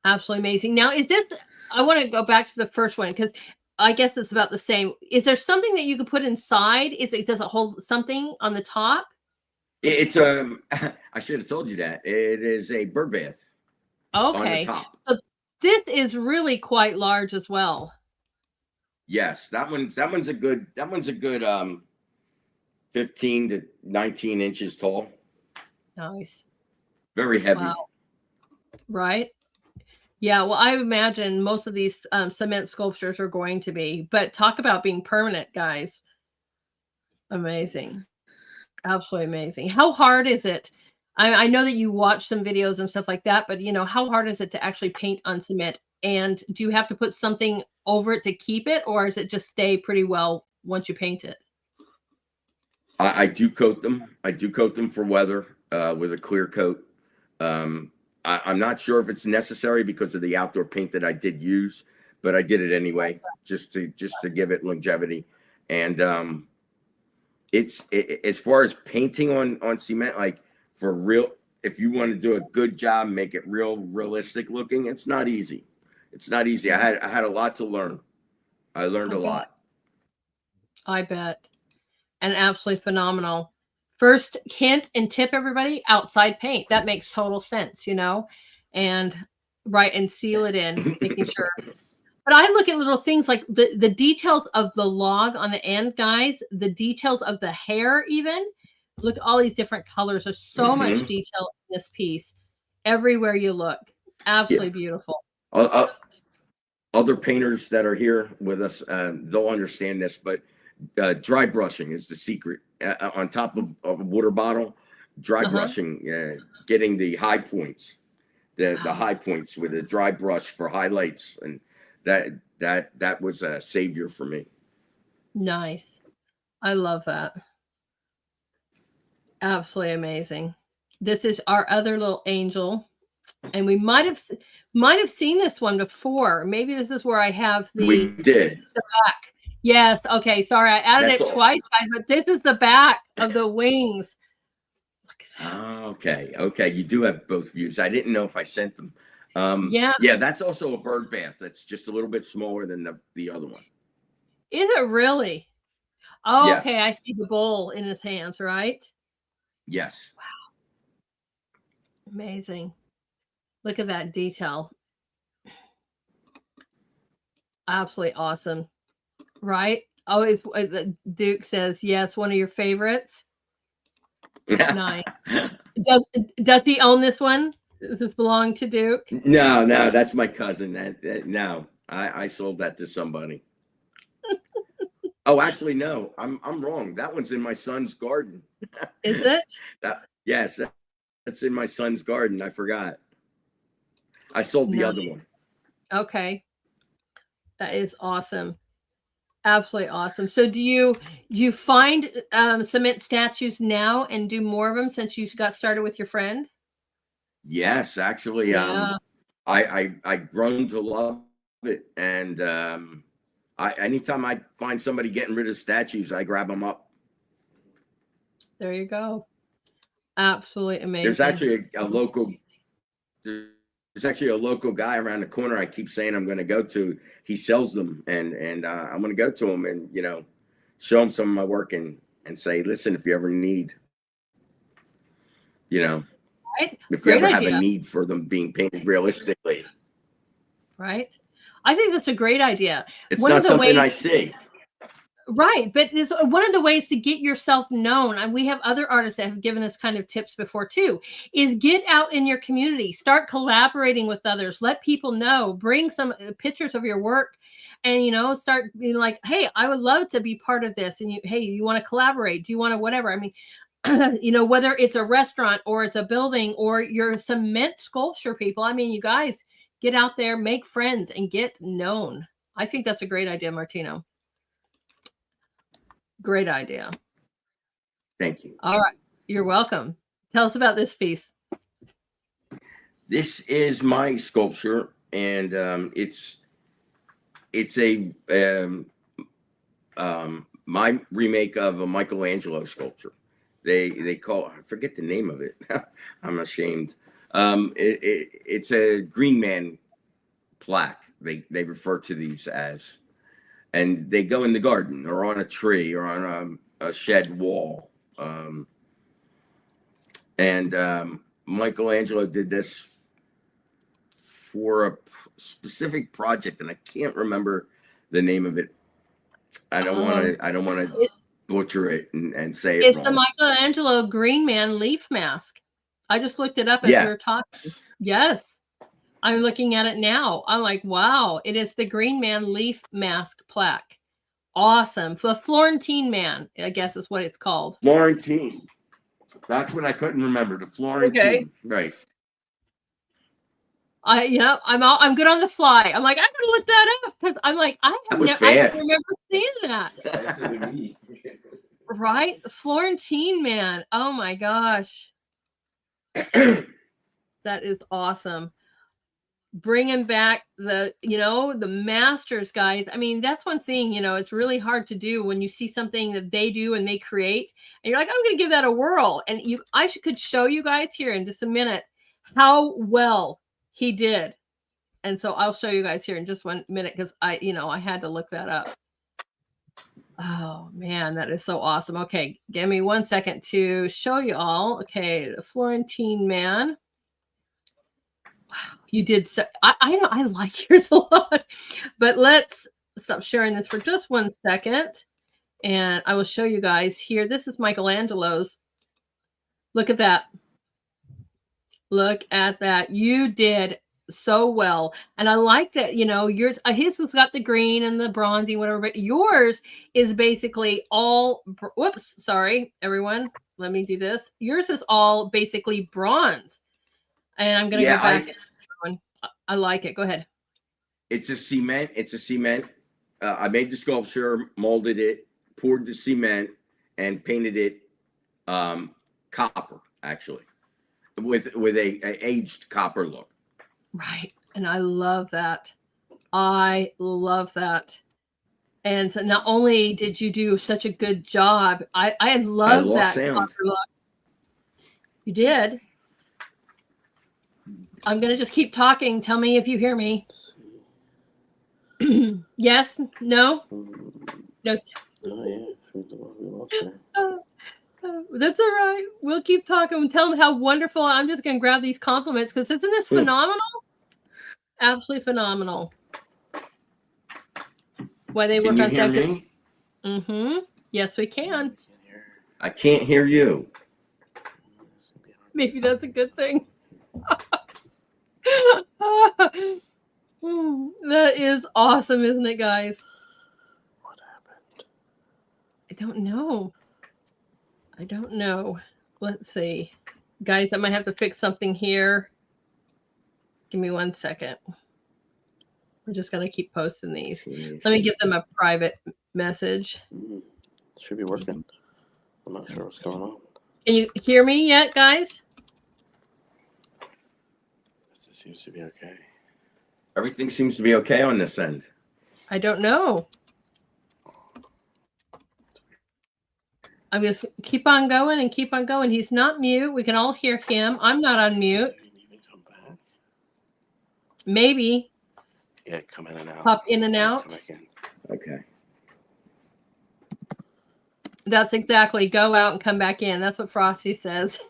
Absolutely amazing. Now, I want to go back to the first one because I guess it's about the same. Is there something that you could put inside? Does it hold something on the top? It's I should have told you that. It is a bird bath on the Okay. top. So this is really quite large as well. Yes, that one's a good 15 to 19 inches tall. Nice. Very heavy. Wow. Right. Yeah, well, I imagine most of these cement sculptures are going to be, but talk about being permanent, guys. Amazing. Absolutely amazing. How hard is it? I know that you watch some videos and stuff like that, but how hard is it to actually paint on cement? And do you have to put something over it to keep it, or does it just stay pretty well once you paint it? I do coat them. I do coat them for weather with a clear coat. I'm not sure if it's necessary because of the outdoor paint that I did use, but I did it anyway, just to give it longevity. And as far as painting on cement, like for real, if you want to do a good job, make it realistic looking, it's not easy. It's not easy. I had a lot to learn. I learned a lot. I bet. And absolutely phenomenal. First hint and tip, everybody, outside paint. That makes total sense, and and seal it in, making sure. But I look at little things like the details of the log on the end, guys, the details of the hair even. Look at all these different colors. There's so much detail in this piece everywhere you look. Absolutely beautiful. Other painters that are here with us, they'll understand this, but dry brushing is the secret. On top of a water bottle, dry brushing, getting the high points, the high points with a dry brush for highlights, and that was a savior for me. Nice. I love that. Absolutely amazing. This is our other little angel, and we might have seen this one before. Maybe this is where I have We did. The back. Yes. Okay. Sorry, I added it twice, guys, but this is the back of the wings. Look at that. Okay. Okay. You do have both views. I didn't know if I sent them. Yeah. That's also a bird bath. That's just a little bit smaller than the other one. Is it really? Oh, yes. Okay. I see the bowl in his hands, right? Yes. Wow. Amazing. Look at that detail. Absolutely awesome. Right? Oh, Duke says, yeah, it's one of your favorites. Nice. Does he own this one? Does this belong to Duke? No, that's my cousin. No, I sold that to somebody. Oh, actually, no, I'm wrong. That one's in my son's garden. Is it? Yes, that's in my son's garden. I forgot. I sold the other one. Okay. That is awesome. Absolutely awesome. So do you find cement statues now and do more of them since you got started with your friend? Yes, actually, I grown to love it, and anytime I find somebody getting rid of statues, I grab them up. There you go. Absolutely amazing. There's actually a local guy around the corner I keep saying I'm going to go to. He sells them, and I'm going to go to him and show him some of my work and say, listen, if you ever need, right? if you ever have a need for them being painted realistically, right? I think that's a great idea. It's not something I see. Right. But it's one of the ways to get yourself known. And we have other artists that have given us kind of tips before too, is get out in your community, start collaborating with others, let people know, bring some pictures of your work and, start being like, hey, I would love to be part of this. And hey, you want to collaborate? Do you want to whatever? I mean, whether it's a restaurant or it's a building or you're cement sculpture people. I mean, you guys get out there, make friends and get known. I think that's a great idea, Martino. Great idea. Thank you. All right. You're welcome. Tell us about this piece. This is my sculpture, and it's a my remake of a Michelangelo sculpture. They call, I forget the name of it. I'm ashamed. It's a Green Man plaque. They refer to these as. and they go in the garden or on a tree or on a shed wall. Michelangelo did this for a specific project, and I can't remember the name of it. I don't want to butcher it and say it wrong. It's the Michelangelo Green Man leaf mask. I just looked it up as we were talking. Yes. I'm looking at it now. I'm like, wow, it is the Green Man leaf mask plaque. Awesome. The Florentine Man, I guess is what it's called. Florentine. That's what I couldn't remember. The Florentine. Okay. Right. I'm good on the fly. I'm like, I gotta look that up because I'm like, I don't remember seeing that. Right? Florentine Man. Oh my gosh. That is awesome. Bringing back the masters, guys. I mean, that's one thing, it's really hard to do when you see something that they do and they create and you're like, I'm going to give that a whirl. And could show you guys here in just a minute how well he did. And so I'll show you guys here in just 1 minute because I had to look that up. Oh man, that is so awesome. Okay, give me 1 second to show you all. Okay, the Florentine Man. Wow, you did so. I know I like yours a lot, but let's stop sharing this for just 1 second, and I will show you guys here. This is Michelangelo's. Look at that. Look at that. You did so well, and I like that. Yours, his has got the green and the bronzy, whatever, but yours is basically all. Whoops, sorry, everyone. Let me do this. Yours is all basically bronze. And I'm going to go back. I like it. Go ahead. It's a cement. I made the sculpture, molded it, poured the cement, and painted it copper, actually, with a aged copper look. Right. And I love that. I love that. And so not only did you do such a good job, I love that copper look. You did. I'm going to just keep talking. Tell me if you hear me. Yes? No? No. That's all right. We'll keep talking. Tell them how wonderful. I'm just going to grab these compliments because isn't this phenomenal? Absolutely phenomenal. Why they work on second. Mm-hmm. Yes, we can. I can't hear you. Maybe that's a good thing. That is awesome, isn't it, guys? What happened? I don't know. Let's see. Guys, I might have to fix something here. Give me 1 second. We're just going to keep posting these. Let me give them a private message. Should be working. I'm not sure what's going on. Can you hear me yet, guys? Seems to be okay. Everything seems to be okay on this end. I don't know. I'm just keep on going and keep on going. He's not mute. We can all hear him. I'm not on mute. Come back. Maybe. Yeah, come in and out. Pop in and out. Come back in. Okay. That's exactly. Go out and come back in. That's what Frosty says.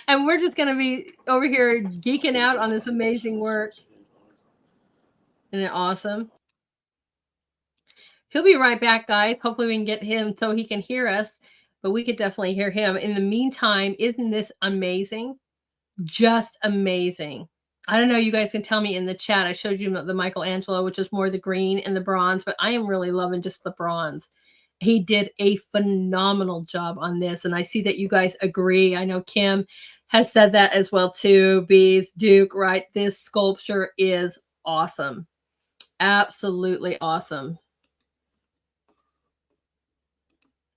And we're just going to be over here geeking out on this amazing work. Isn't it awesome? He'll be right back, guys. Hopefully we can get him so he can hear us, but we could definitely hear him. In the meantime, isn't this amazing? Just amazing. I don't know. You guys can tell me in the chat. I showed you the Michelangelo, which is more the green and the bronze, but I am really loving just the bronze. He did a phenomenal job on this. And I see that you guys agree. I know Kim has said that as well too. Bees, Duke, right? This sculpture is awesome. Absolutely awesome.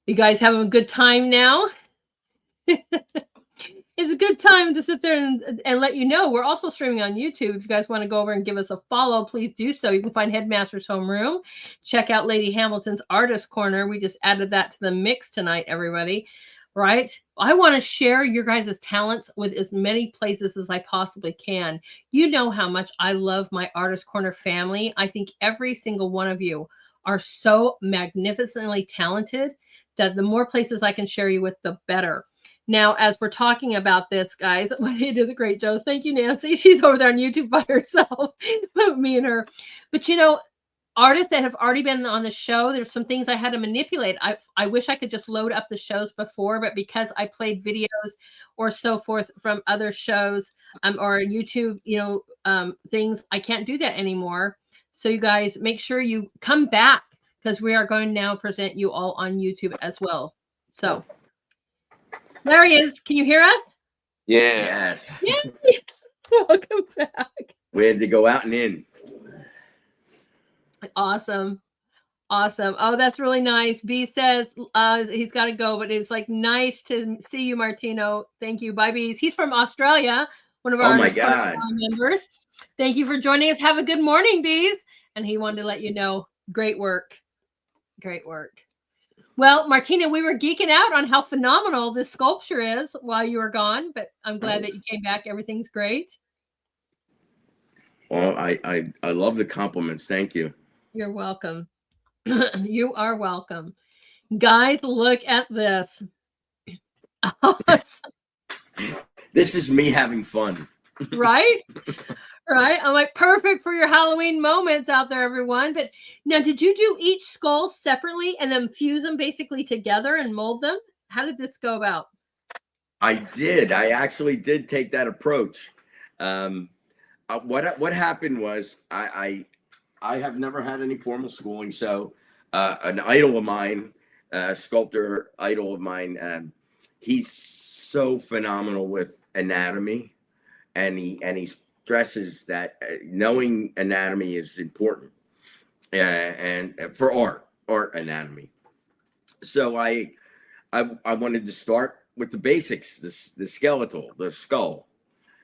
You guys having a good time now? It's a good time to sit there and let you know. We're also streaming on YouTube. If you guys want to go over and give us a follow, please do so. You can find Headmaster's Homeroom. Check out Lady Hamilton's Artist Corner. We just added that to the mix tonight, everybody. right? I want to share your guys' talents with as many places as I possibly can. You know how much I love my Artist Corner family. I think every single one of you are so magnificently talented that the more places I can share you with, the better. Now, as we're talking about this, guys, it is a great joke. Thank you, Nancy. She's over there on YouTube by herself, me and her. But you know, artists that have already been on the show, there's some things I had to manipulate. I wish I could just load up the shows before, but because I played videos or so forth from other shows or YouTube, things, I can't do that anymore. So you guys make sure you come back because we are going to now present you all on YouTube as well. So there he is. Can you hear us? Yes. Yay. Welcome back. We had to go out and in. Awesome. Oh, that's really nice. B says he's got to go, but it's like nice to see you, Martino. Thank you. Bye, Bees. He's from Australia, one of our members. Thank you for joining us. Have a good morning, Bees. And he wanted to let you know, great work. Great work. Well, Martino, we were geeking out on how phenomenal this sculpture is while you were gone, but I'm glad that you came back. Everything's great. Well, I love the compliments. Thank you. You're welcome. You are welcome. Guys, look at this. This is me having fun. Right? Right? I'm like, perfect for your Halloween moments out there, everyone. But now, did you do each skull separately and then fuse them basically together and mold them? How did this go about? I did. I actually did take that approach. What happened was I have never had any formal schooling, so an idol of mine, sculptor idol of mine, he's so phenomenal with anatomy, and he stresses that knowing anatomy is important, and for art anatomy. So I wanted to start with the basics, the skeletal, the skull.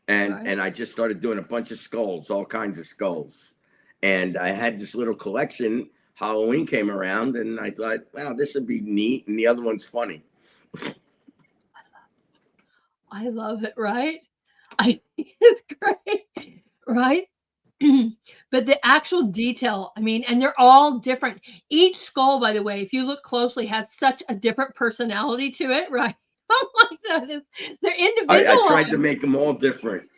And I just started doing a bunch of skulls, all kinds of skulls. And I had this little collection. Halloween came around, and I thought, wow, this would be neat. And the other one's funny. I love it, right? It's great, right? But the actual detail, I mean, and they're all different. Each skull, by the way, if you look closely, has such a different personality to it, right? I'm like, they're individual. I tried to make them all different.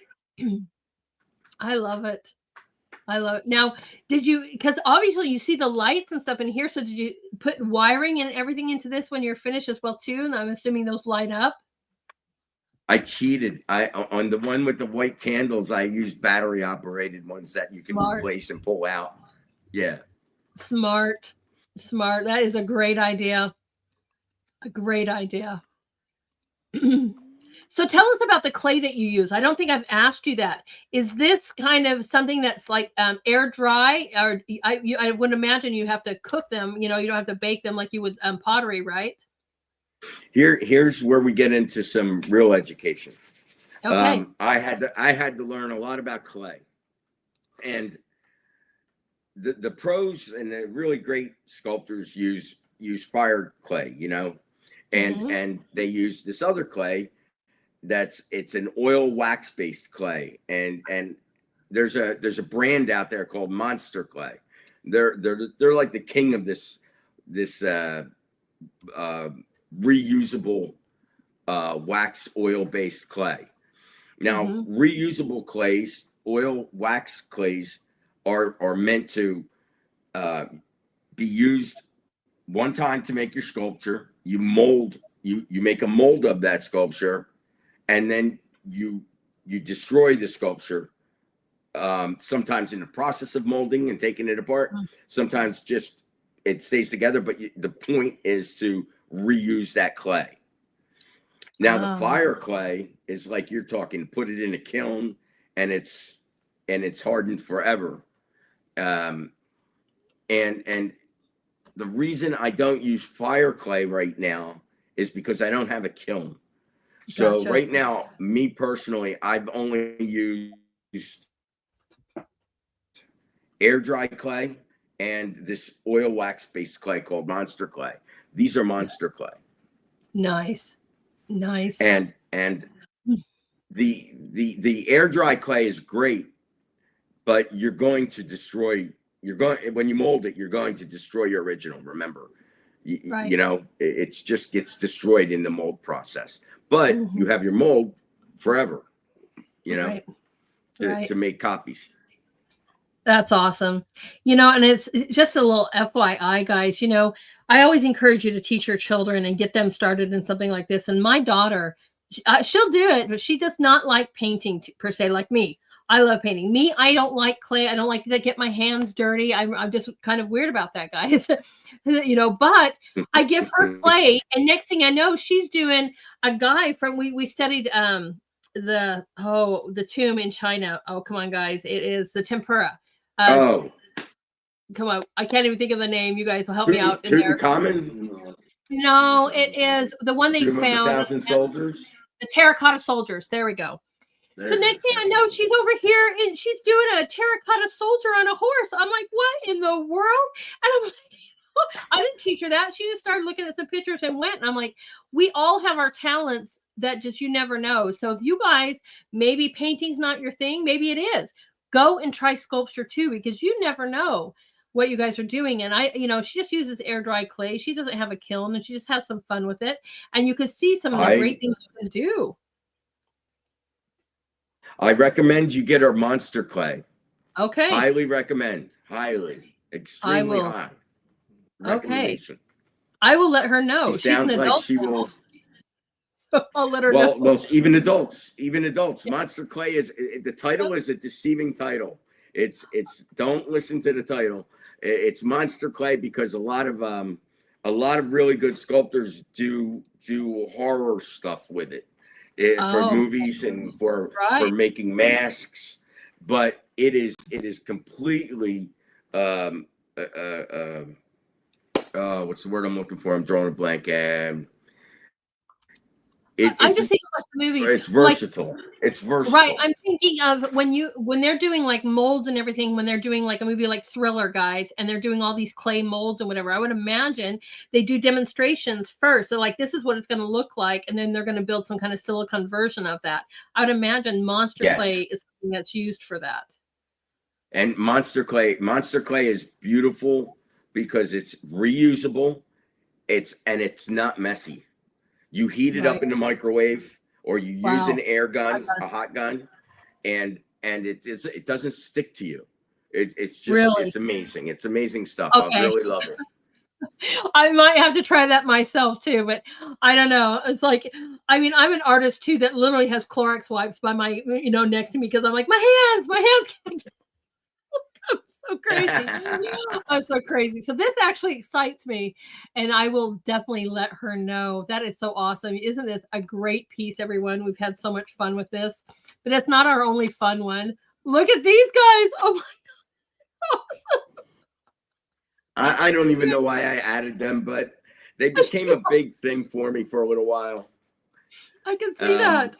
I love it. Now, did you, because obviously you see the lights and stuff in here, so did you put wiring and everything into this when you're finished as well too? And I'm assuming those light up. I cheated. On the one with the white candles, I used battery operated ones that you can replace and pull out. Yeah. Smart. That is a great idea. So tell us about the clay that you use. I don't think I've asked you that. Is this kind of something that's like air dry, or I would imagine you have to cook them. You don't have to bake them like you would pottery, right? Here's where we get into some real education. Okay. I had to learn a lot about clay, and the pros and the really great sculptors use fire clay, and they use this other clay it's an oil wax based clay, and there's a brand out there called Monster Clay. They're like the king of this reusable wax oil based clay. Now, reusable clays, oil wax clays are meant to be used one time to make your sculpture. You mold, you make a mold of that sculpture, and then you destroy the sculpture. Sometimes in the process of molding and taking it apart, sometimes just it stays together. But the point is to reuse that clay. Now, the fire clay is like you're talking, put it in a kiln and it's hardened forever. And the reason I don't use fire clay right now is because I don't have a kiln. So Gotcha. Right now, me personally, I've only used air dry clay and this oil wax based clay called Monster Clay. These are Monster Clay. Nice. Nice. And the air dry clay is great, but you're going to destroy. When you mold it, you're going to destroy your original. Remember, Right. you know, it just gets destroyed in the mold process. But you have your mold forever. You know, to make copies. That's awesome. You know, and it's just a little FYI, guys. You know, I always encourage you to teach your children and get them started in something like this. And my daughter, she'll do it, but she does not like painting per se, like me. I love painting. Me, I don't like clay. I don't like to get my hands dirty. I'm just kind of weird about that, guys. You know, but I give her clay, and next thing I know, she's doing a guy from we studied the tomb in China. Oh, come on, guys. It is the tempura. Come on. I can't even think of the name. You guys will help me out in there. Tutankhamun? No, it is the one they found. 1,000 soldiers? The terracotta soldiers. There we go. So next thing I know, she's over here and she's doing a terracotta soldier on a horse. I'm like, what in the world? And I'm like, I didn't teach her that. She just started looking at some pictures and went. And I'm like, we all have our talents that just you never know. So if you guys, maybe painting's not your thing, maybe it is. Go and try sculpture too, because you never know what you guys are doing. And she just uses air dry clay. She doesn't have a kiln and she just has some fun with it. And you can see some of the great things you can do. I recommend you get her monster clay. Okay. Highly recommend. Highly. Extremely high. Okay. I will let her know. She's an adult. Like she will. I'll let her know. Well, even adults. Monster clay is the title is a deceiving title. It's don't listen to the title. It's monster clay because a lot of really good sculptors do horror stuff with it. For movies and for making masks, but it is completely what's the word I'm looking for? I'm drawing a blank. I'm just thinking about the movies. It's versatile. It's versatile. Right. I'm thinking of when they're doing like molds and everything, when they're doing like a movie like Thriller, guys, and they're doing all these clay molds and whatever, I would imagine they do demonstrations first. So like, this is what it's going to look like. And then they're going to build some kind of silicone version of that. I would imagine monster clay is something that's used for that. And monster clay is beautiful because it's reusable. It's not messy. You heat it up in the microwave, or you use an air gun, a hot gun, and it doesn't stick to you. It's just it's amazing. It's amazing stuff. Okay. I really love it. I might have to try that myself too, but I don't know. It's like, I mean, I'm an artist too that literally has Clorox wipes by my, next to me because I'm like, my hands can't. I'm so crazy. I'm so crazy. So this actually excites me, and I will definitely let her know. That is so awesome. Isn't this a great piece, everyone? We've had so much fun with this, but it's not our only fun one. Look at these guys. Oh my God. Awesome. I don't even know why I added them, but they became a big thing for me for a little while. I can see that.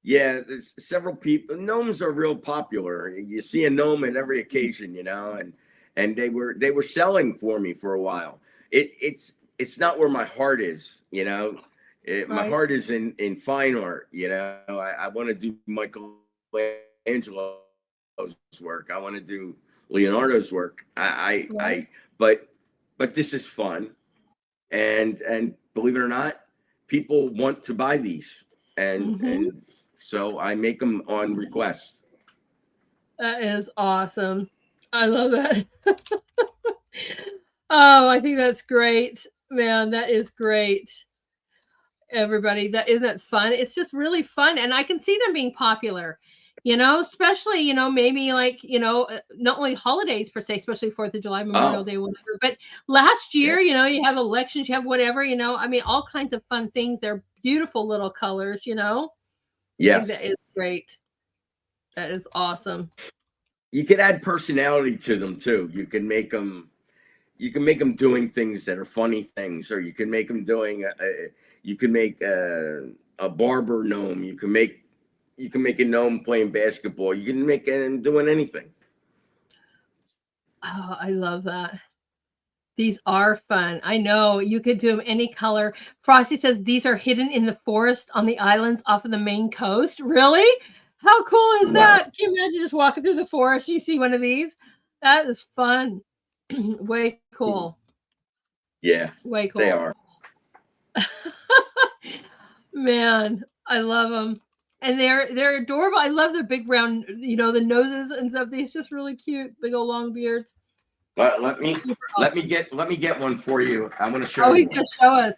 Yeah, there's several people. Gnomes are real popular. You see a gnome at every occasion, and they were selling for me for a while. It's not where my heart is, My heart is in fine art, I want to do Michelangelo's work. I want to do Leonardo's work. But this is fun, and believe it or not, people want to buy these, and so I make them on request. That is awesome. I love that. Oh, I think that's great, man. That is great. Everybody, isn't fun? It's just really fun, and I can see them being popular. Especially, maybe like, not only holidays per se, especially 4th of July, Memorial Day, whatever, but last year, you have elections, you have whatever, I mean, all kinds of fun things. They're beautiful little colors, Yes. That is great. That is awesome. You can add personality to them too. You can make them doing things that are funny things, or you can make them doing, you can make a barber gnome. You can make a gnome playing basketball. You can make him doing anything. Oh, I love that. These are fun. I know you could do them any color. Frosty says these are hidden in the forest on the islands off of the main coast. Really? How cool is that? Can you imagine just walking through the forest? You see one of these? That is fun. Way cool. Yeah, way cool. they are. Man, I love them. And they're adorable. I love their big round, the noses and stuff. These just really cute, big old long beards. Let me get one for you. I'm gonna show you. Oh, he's gonna show us.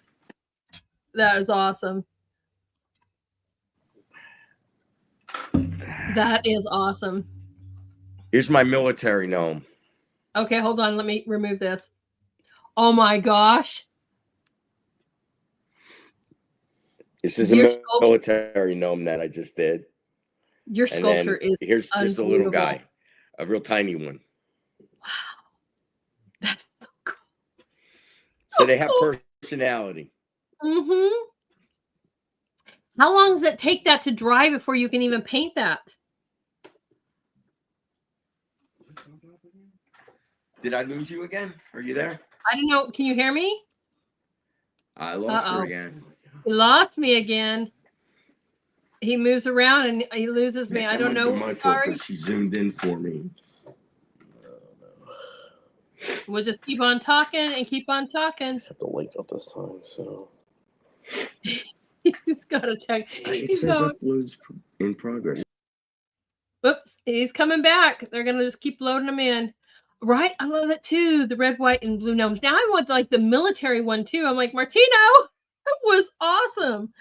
That is awesome. That is awesome. Here's my military gnome. Okay, hold on. Let me remove this. Oh my gosh. This is a military gnome that I just did. Your sculpture is here's just a little guy, a real tiny one. Wow. That's so cool. So they have personality. Mm-hmm. How long does it take that to dry before you can even paint that? Did I lose you again? Are you there? I don't know. Can you hear me? I lost her again. He lost me again. He moves around and he loses me. I don't know. Sorry. She zoomed in for me. We'll just keep on talking and keep on talking. I have the link up this time, so. He's got to check. It says uploads in progress. Whoops, he's coming back. They're going to just keep loading him in. Right? I love it too. The red, white, and blue gnomes. Now I want like the military one too. I'm like, Martino, that was awesome.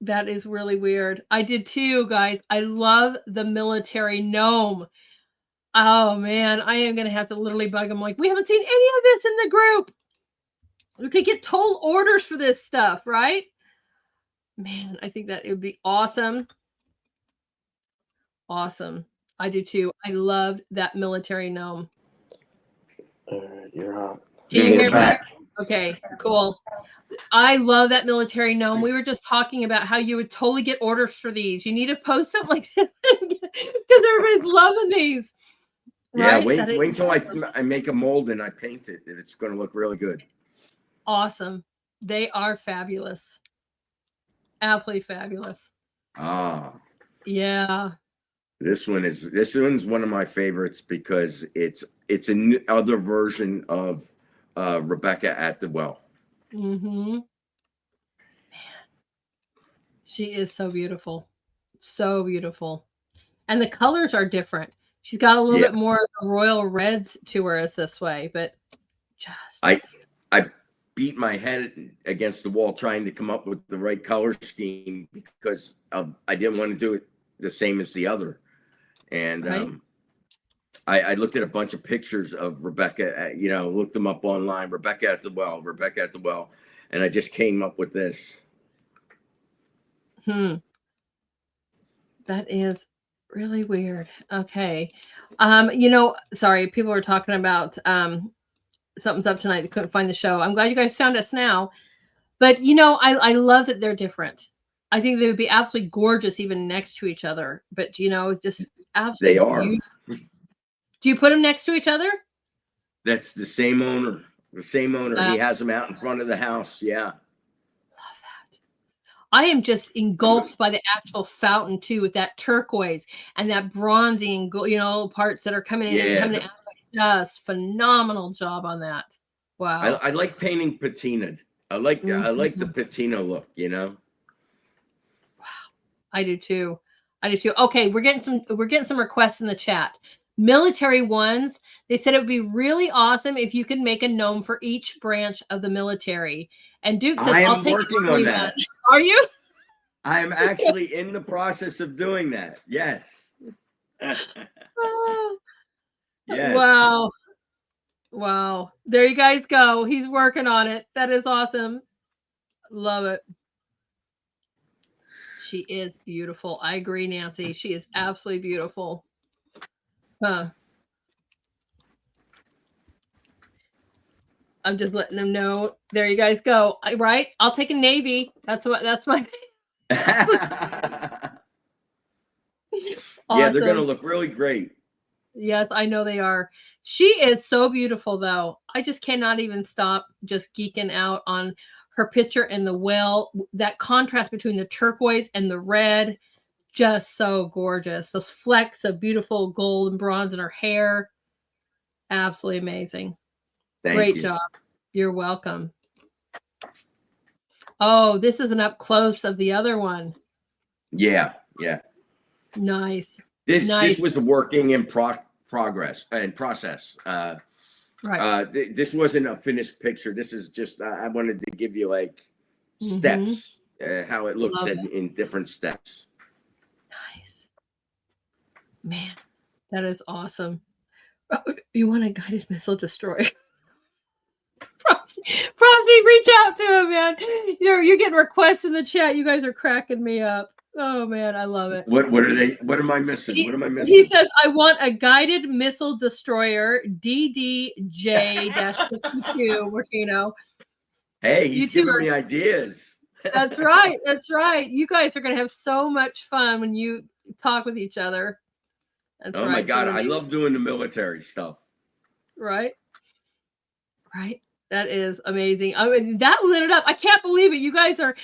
That is really weird. I did too, guys. I love the military gnome. Oh man, I am going to have to literally bug him. Like, we haven't seen any of this in the group. We could get total orders for this stuff, right? Man, I think that it would be awesome. Awesome. I do too. I loved that military gnome. You're out. Can you hear me? Okay, cool. I love that military gnome. We were just talking about how you would totally get orders for these. You need to post something like this because everybody's loving these. Yeah, right? wait until I make a mold and I paint it. It's going to look really good. Awesome. They are fabulous. Absolutely fabulous. Ah. Yeah. This one's one of my favorites because it's another version of Rebecca at the Well. Mm-hmm. Man, she is so beautiful. So beautiful. And the colors are different. She's got a little bit more of the royal reds to her as this way, but just I beat my head against the wall trying to come up with the right color scheme because I didn't want to do it the same as the other. And right. I looked at a bunch of pictures of Rebecca, looked them up online, Rebecca at the Well, and I just came up with this. That is really weird. Okay. Sorry, people were talking about something's up tonight. They couldn't find the show. I'm glad you guys found us now. But, I love that they're different. I think they would be absolutely gorgeous even next to each other. But, just absolutely. They are. Do you put them next to each other? That's the same owner. He has them out in front of the house. Yeah. Love that. I am just engulfed by the actual fountain too, with that turquoise and that bronzy and parts that are coming in and coming out. Just phenomenal job on that. Wow. I like painting patinaed. I like the patina look, Wow. I do too. Okay, we're getting some requests in the chat. Military ones. They said it would be really awesome if you could make a gnome for each branch of the military. And Duke says, I'll take working on that. Are you? I am actually in the process of doing that. Yes. Yes. Wow. There you guys go. He's working on it. That is awesome. Love it. She is beautiful. I agree, Nancy. She is absolutely beautiful. I'm just letting them know. There you guys go. Right? I'll take a navy. That's my awesome. Yeah, they're gonna look really great. Yes, I know they are. She is so beautiful, though. I just cannot even stop just geeking out on her picture in the well. That contrast between the turquoise and the red, just so gorgeous. Those flecks of beautiful gold and bronze in her hair. Absolutely amazing. Thank Great you. job. You're welcome. Oh, this is an up close of the other one. Yeah. Nice. This was a working in progress and process. Right. This wasn't a finished picture. This is just I wanted to give you like steps, how it looks in different steps. Nice. Man, that is awesome. You want a guided missile destroyer? Frosty, reach out to him, man. You're getting requests in the chat. You guys are cracking me up. Oh man, I love it. What are they? What am I missing? What am I missing? He says, I want a guided missile destroyer, DDJ-62, Martino. Hey, he's giving me ideas. That's right. That's right. You guys are going to have so much fun when you talk with each other. That's right. My God, I love doing the military stuff. Right. Right. That is amazing. I mean, that lit it up. I can't believe it. You guys are,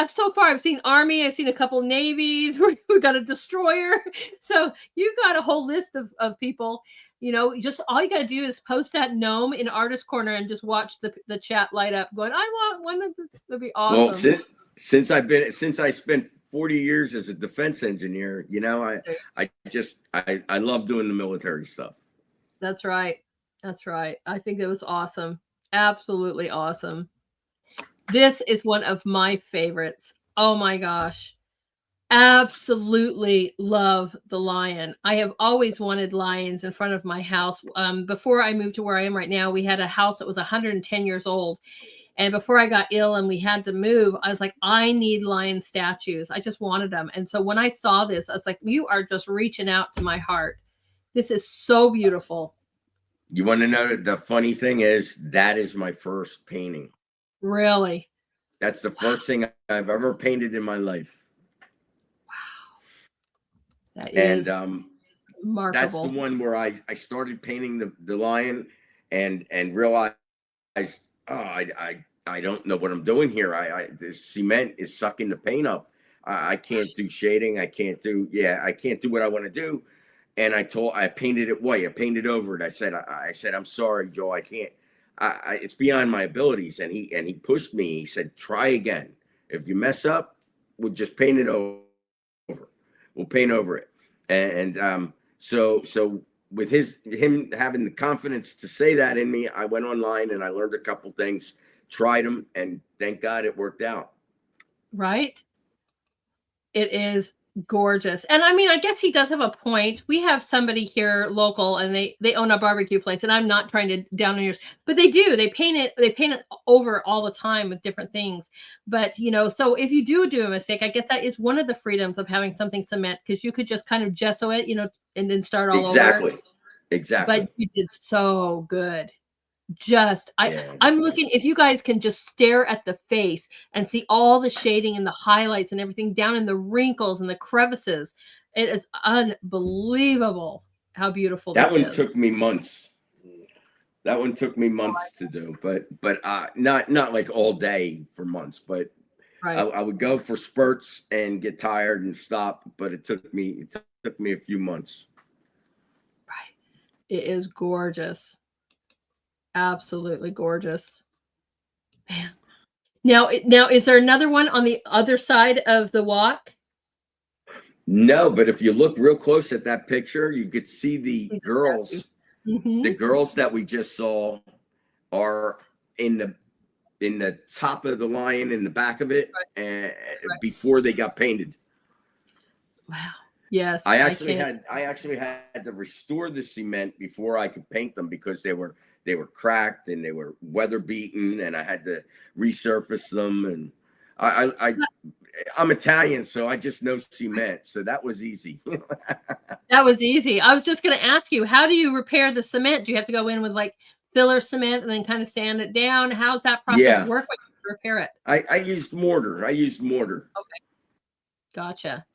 so far I've seen Army, I've seen a couple navies, we got a destroyer. So you got a whole list of people, you know, just all you got to do is post that gnome in Artist Corner and just watch the chat light up going, I want one of this. That'd be awesome. Well, since I spent 40 years as a defense engineer, you know, I love doing the military stuff. That's right. That's right. I think it was awesome. Absolutely awesome. This is one of my favorites. Oh my gosh. Absolutely love the lion. I have always wanted lions in front of my house. Before I moved to where I am right now, we had a house that was 110 years old. And before I got ill and we had to move, I was like, I need lion statues. I just wanted them. And so when I saw this, I was like, you are just reaching out to my heart. This is so beautiful. You want to know the funny thing is that is my first painting. Really? That's the first thing I've ever painted in my life. Wow. That is remarkable. That's the one where I started painting the lion and realized, oh, I don't know what I'm doing here. This cement is sucking the paint up. I can't do shading. I can't do what I want to do. And I painted it white. I painted over it. I said, I'm sorry, Joe. I can't. It's beyond my abilities. And he pushed me. He said, try again. If you mess up, we'll just paint it over. We'll paint over it. And so with him having the confidence to say that in me, I went online and I learned a couple things, tried them, and thank God it worked out. Right. It is gorgeous. And I mean, I guess he does have a point. We have somebody here local and they own a barbecue place, and I'm not trying to down on yours, but they do. They paint it over all the time with different things. But, you know, so if you do a mistake, I guess that is one of the freedoms of having something cement, because you could just kind of gesso it, you know, and then start all over. Exactly. But you did so good. I'm looking, if you guys can just stare at the face and see all the shading and the highlights and everything down in the wrinkles and the crevices, it is unbelievable how beautiful that one is. Took me months. That one took me months to do, but not like all day for months, but I would go for spurts and get tired and stop, but it took me a few months. Right. It is gorgeous. Absolutely gorgeous. Man. Now, is there another one on the other side of the walk? No, but if you look real close at that picture, you could see the girls. Mm-hmm. The girls that we just saw are in the top of the lion, in the back of it, and before they got painted. Wow. Yes. I actually had to restore the cement before I could paint them, because they were cracked and they were weather beaten, and I had to resurface them. And I'm Italian, so I just know cement, so that was easy. That was easy. I was just going to ask you, how do you repair the cement? Do you have to go in with like filler cement and then kind of sand it down? How's that process work when you repair it? I used mortar. Okay. Gotcha.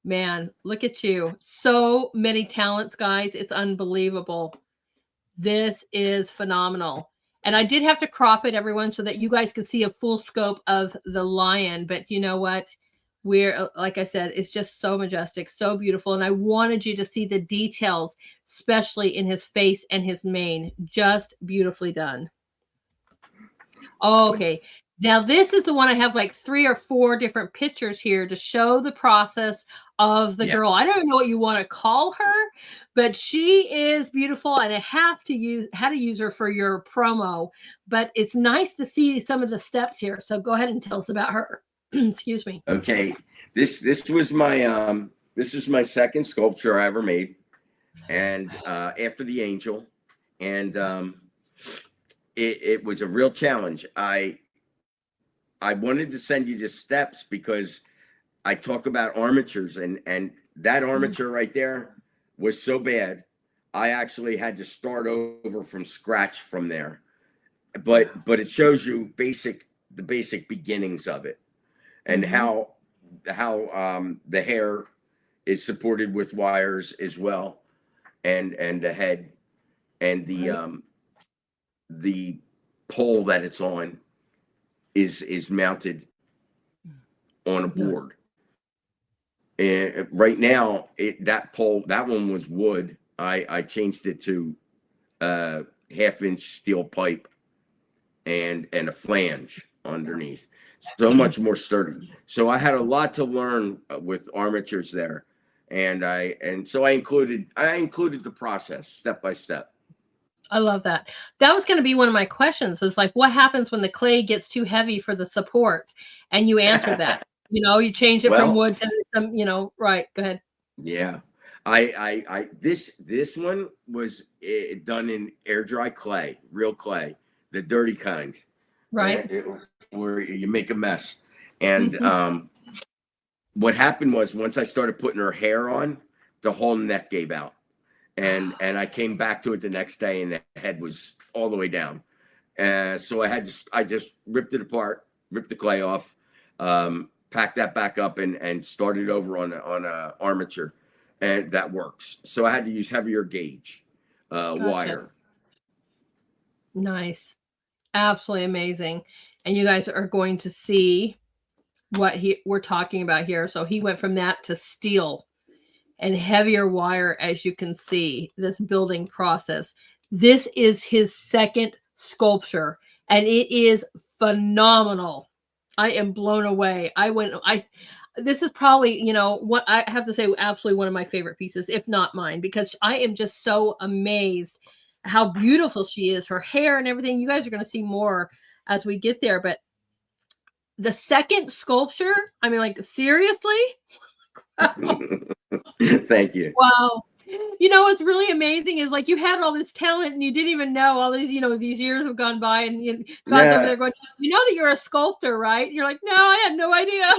Man, look at you. So many talents, guys. It's unbelievable. This is phenomenal. And I did have to crop it, everyone, so that you guys could see a full scope of the lion. But you know what? We're, like I said, it's just so majestic, so beautiful. And I wanted you to see the details, especially in his face and his mane. Just beautifully done. Okay. Now this is the one I have like 3 or 4 different pictures here to show the process of the girl. I don't even know what you want to call her, but she is beautiful, and I have to use how to use her for your promo. But it's nice to see some of the steps here. So go ahead and tell us about her. Excuse me. Okay, this was my second sculpture I ever made, and after the angel, and it was a real challenge. I wanted to send you the steps because I talk about armatures, and that armature right there was so bad, I actually had to start over from scratch from there. But it shows you the basic beginnings of it, and how the hair is supported with wires as well, and the head, and the pole that it's on is mounted on a board. And right now, that one was wood. I changed it to 1/2-inch steel pipe and a flange underneath, so much more sturdy. So I had a lot to learn with armatures there, and so I included the process step by step. I love that. That was going to be one of my questions, is like, what happens when the clay gets too heavy for the support? And you answer that. You change it from wood to some, right. Go ahead. Yeah. This one was done in air dry clay, real clay, the dirty kind. Right. Where you make a mess. And what happened was, once I started putting her hair on, the whole neck gave out. And I came back to it the next day, and the head was all the way down. So I just ripped it apart, ripped the clay off, packed that back up, and started over on a armature, and that works. So I had to use heavier gauge wire. Nice. Absolutely amazing. And you guys are going to see what we're talking about here. So he went from that to steel and heavier wire, as you can see, this building process. This is his second sculpture, and it is phenomenal. I am blown away. This is probably, what I have to say, absolutely one of my favorite pieces, if not mine, because I am just so amazed how beautiful she is, her hair and everything. You guys are going to see more as we get there, but the second sculpture, I mean, like, seriously? Thank you. Wow. What's really amazing is, like, you had all this talent and you didn't even know all these, these years have gone by, and God's over there going, that you're a sculptor, right? You're like, no, I had no idea.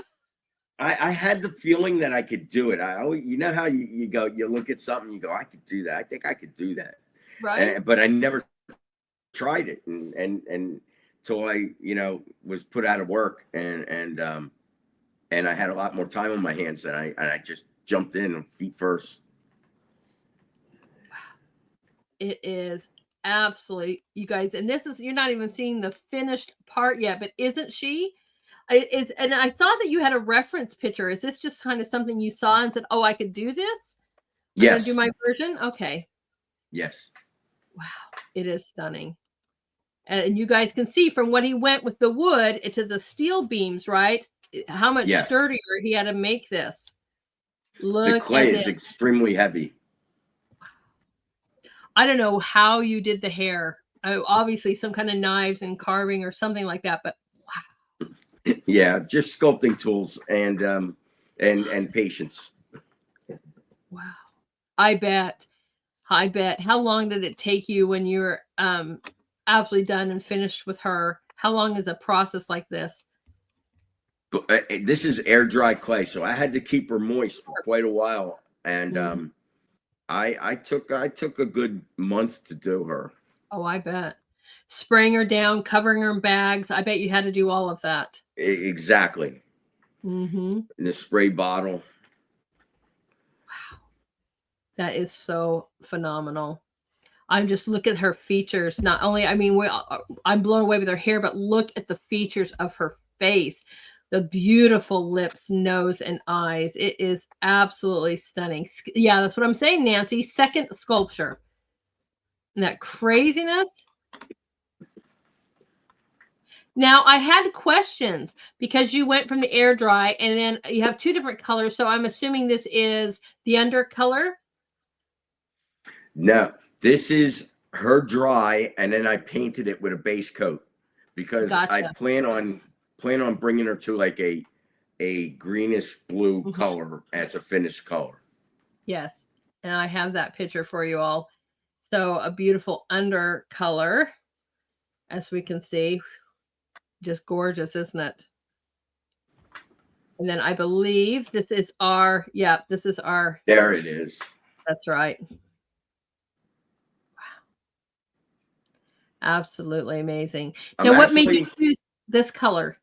I had the feeling that I could do it. I always, how you go, you look at something, you go, I could do that. I think I could do that. Right. But I never tried it. And until I, was put out of work, and I had a lot more time on my hands, and I just jumped in feet first. It is absolutely, you guys, and you're not even seeing the finished part yet, but isn't she? It is, and I saw that you had a reference picture. Is this just kind of something you saw and said, "Oh, I could do this"? I'm gonna do my version. Okay. Yes. Wow, it is stunning. And you guys can see from what he went with the wood to the steel beams, right? How much sturdier he had to make this. Look, the clay is extremely heavy. I don't know how you did the hair. Obviously some kind of knives and carving or something like that, but wow. Yeah, just sculpting tools and patience. Wow. I bet. How long did it take you when you were absolutely done and finished with her? How long is a process like this? This is air dry clay, so I had to keep her moist for quite a while, and I took a good month to do her. Oh, I bet. Spraying her down, covering her in bags. I bet you had to do all of that. Exactly. In the spray bottle. That is so phenomenal. I'm just look at her features. Not only, I mean, I'm blown away with her hair, but look at the features of her face, the beautiful lips, nose, and eyes. It is absolutely stunning. Yeah, that's what I'm saying, Nancy. Second sculpture. And that craziness. Now, I had questions because you went from the air dry and then you have two different colors. So I'm assuming this is the undercolor. No, this is her dry, and then I painted it with a base coat because Gotcha. I plan on bringing her to like a greenish blue color as a finished color. Yes, and I have that picture for you all. So a beautiful undercolor, as we can see, just gorgeous, isn't it? And then I believe this is our, this is our. There it is. That's right. Absolutely amazing. Now, what made you choose this color?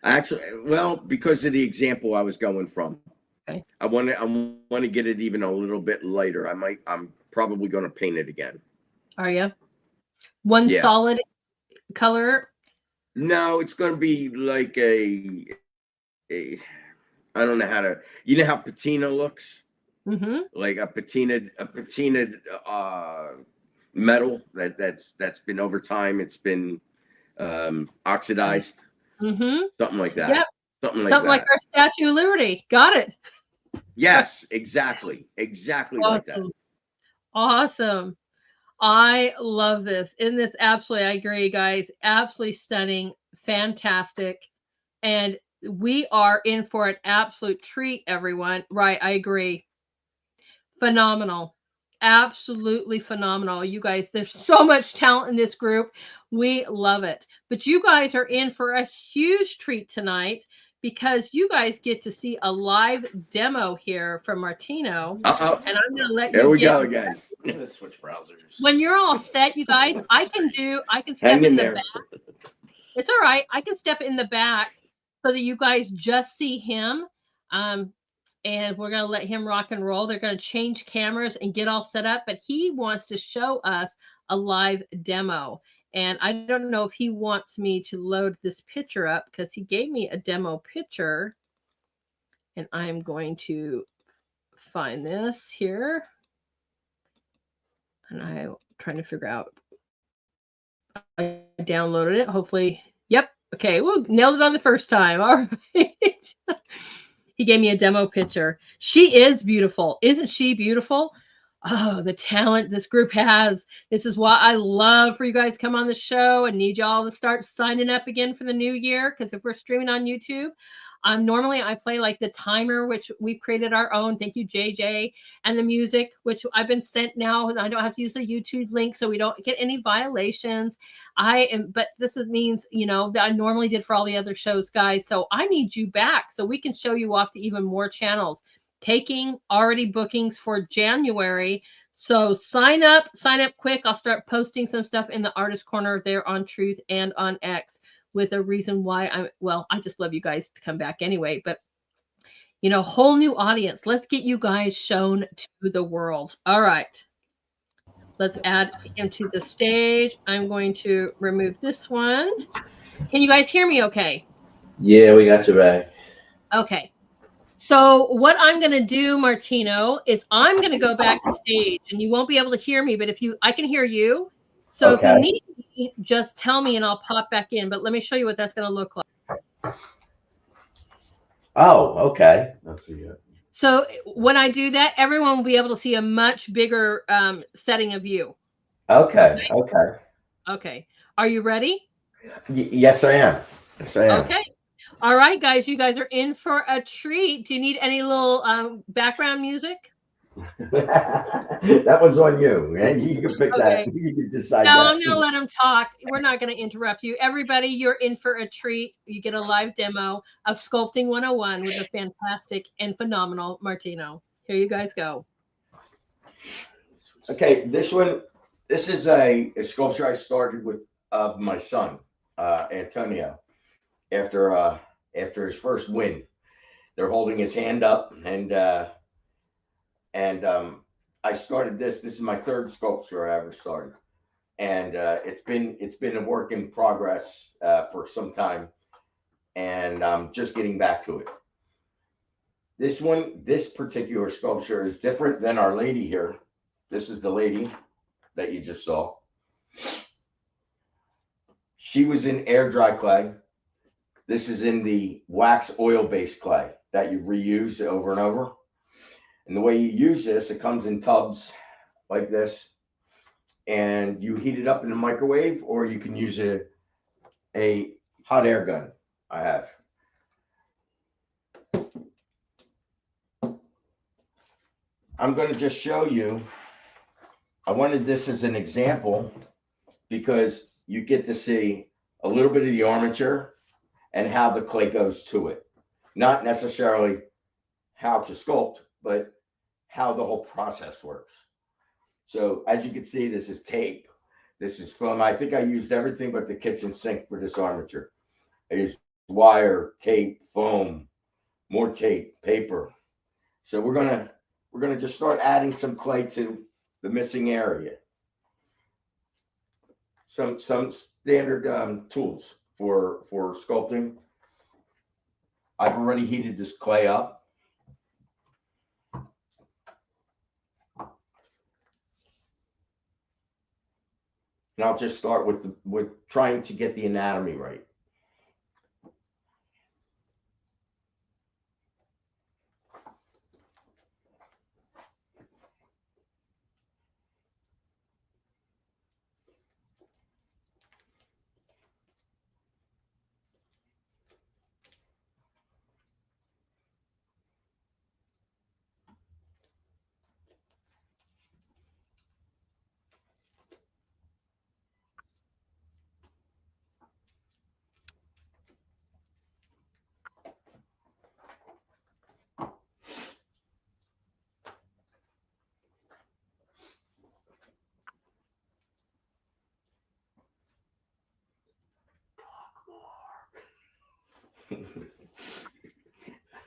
Actually, well, because of the example I was going from. Okay. I want to get it even a little bit lighter. I'm probably going to paint it again. Are you? One solid color? No, it's going to be like a I don't know how to. You know how patina looks? Mm-hmm. Like a patinaed metal that's been over time. It's been oxidized. Mm-hmm. Something like that. Yep. Something like our Statue of Liberty. Got it. Yes, exactly awesome. Like that. Awesome. I love this. In this, absolutely, I agree, guys. Absolutely stunning, fantastic, and we are in for an absolute treat, everyone. Right? I agree. Phenomenal. Absolutely phenomenal. You guys, there's so much talent in this group. We love it. But you guys are in for a huge treat tonight because you guys get to see a live demo here from Martino. Uh-oh. And I'm going to let there you we go again. Switch browsers. When you're all set, you guys, I can step in the back. It's all right. I can step in the back so that you guys just see him. And we're going to let him rock and roll. They're going to change cameras and get all set up, but he wants to show us a live demo. And I don't know if he wants me to load this picture up because he gave me a demo picture. And I'm going to find this here. And I'm trying to figure out. I downloaded it. Hopefully. Yep. Okay. Well, nailed it on the first time. All right. He gave me a demo picture. She is beautiful. Isn't she beautiful? Oh, the talent this group has. This is why I love for you guys to come on the show and need y'all to start signing up again for the new year. Because if we're streaming on YouTube, normally I play like the timer, which we've created our own. Thank you, JJ. And the music, which I've been sent now. And I don't have to use the YouTube link so we don't get any violations. But this means, that I normally did for all the other shows, guys. So I need you back so we can show you off to even more channels. Taking already bookings for January. So sign up quick. I'll start posting some stuff in the artist corner there on Truth and on X with a reason why I just love you guys to come back anyway, but whole new audience. Let's get you guys shown to the world. All right. Let's add him to the stage. I'm going to remove this one. Can you guys hear me okay? Yeah, we got you back. Okay. So what I'm going to do, Martino, is I'm going to go back to stage and you won't be able to hear me, but I can hear you. So If you need me, just tell me and I'll pop back in. But let me show you what that's going to look like. Oh, okay. I'll see you. So when I do that, everyone will be able to see a much bigger setting of you. Okay. Okay. Are you ready? Yes, I am. Okay. All right, guys. You guys are in for a treat. Do you need any little background music? That one's on you. Man. You can pick that. You can decide. No, I'm going to let him talk. We're not going to interrupt you. Everybody, you're in for a treat. You get a live demo of Sculpting 101 with a fantastic and phenomenal Martino. Here you guys go. Okay, this is a sculpture I started with my son, Antonio, after his first win. They're holding his hand up and I started this. This is my third sculpture I ever started, and it's been a work in progress for some time, and I'm just getting back to it. This particular sculpture is different than Our Lady here. This is the lady that you just saw. She was in air dry clay. This is in the wax oil-based clay that you reuse over and over. And the way you use this, it comes in tubs like this, and you heat it up in the microwave, or you can use a hot air gun. I have. I'm going to just show you. I wanted this as an example because you get to see a little bit of the armature and how the clay goes to it. Not necessarily how to sculpt, but how the whole process works. So as you can see, this is tape. This is foam. I think I used everything but the kitchen sink for this armature. I used wire, tape, foam, more tape, paper. So we're gonna just start adding some clay to the missing area. Some standard tools for sculpting. I've already heated this clay up. And I'll just start with trying to get the anatomy right.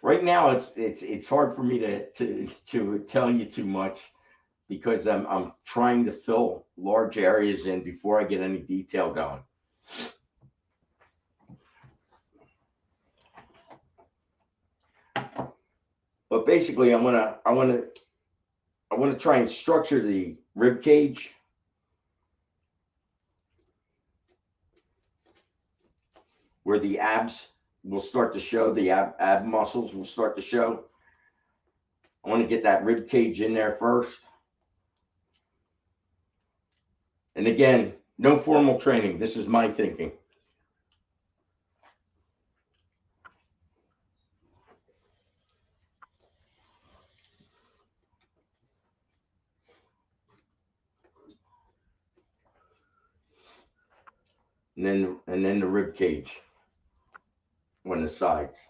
Right now, it's hard for me to tell you too much because I'm trying to fill large areas in before I get any detail going. But basically, I want to try and structure the rib cage. Where the abs will start to show, the ab muscles will start to show. I want to get that rib cage in there first. And again, no formal training. This is my thinking. And then the rib cage on the sides.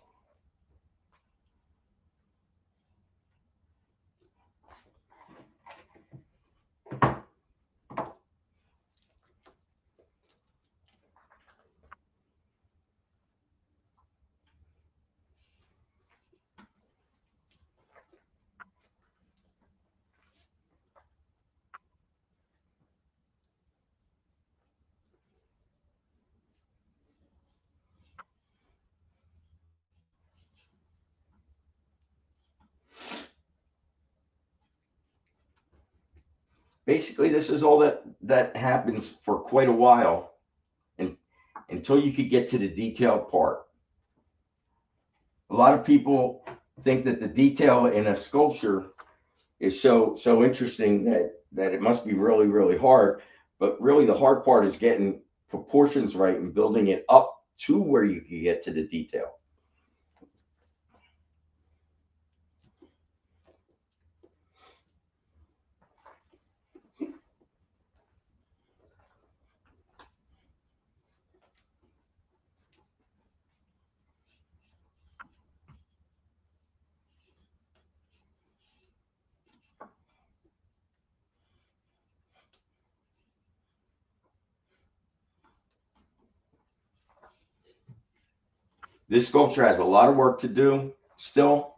Basically, this is all that happens for quite a while, and until you could get to the detailed part. A lot of people think that the detail in a sculpture is so interesting that it must be really, really hard. But really, the hard part is getting proportions right and building it up to where you can get to the detail. This sculpture has a lot of work to do still.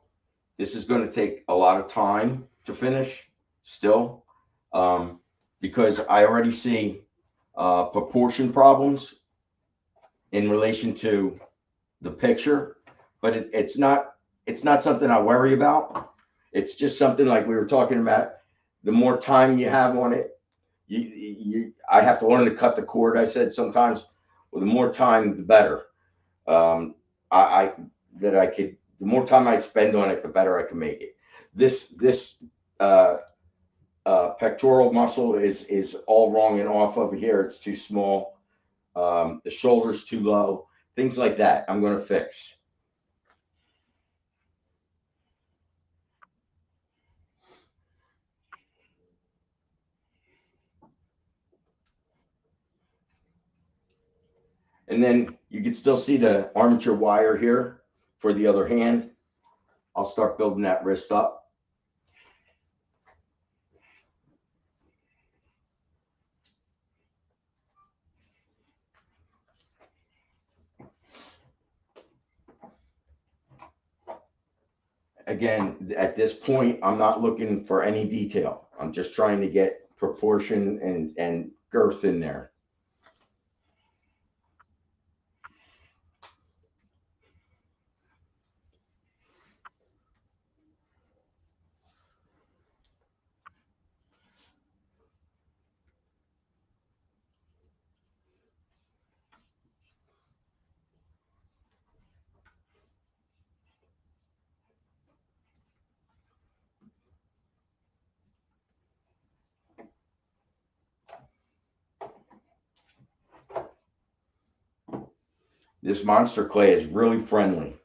This is going to take a lot of time to finish. still, because I already see proportion problems in relation to the picture, but it's not something I worry about. It's just something like we were talking about. The more time you have on it, I have to learn to cut the cord. I said sometimes, well, the more time, the better. The more time I spend on it, the better I can make it. This pectoral muscle is all wrong and off over here. It's too small. The shoulder's too low. Things like that I'm going to fix. And then you can still see the armature wire here for the other hand. I'll start building that wrist up. Again, at this point, I'm not looking for any detail. I'm just trying to get proportion and girth in there. This monster clay is really friendly.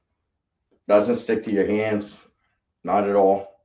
Doesn't stick to your hands, not at all.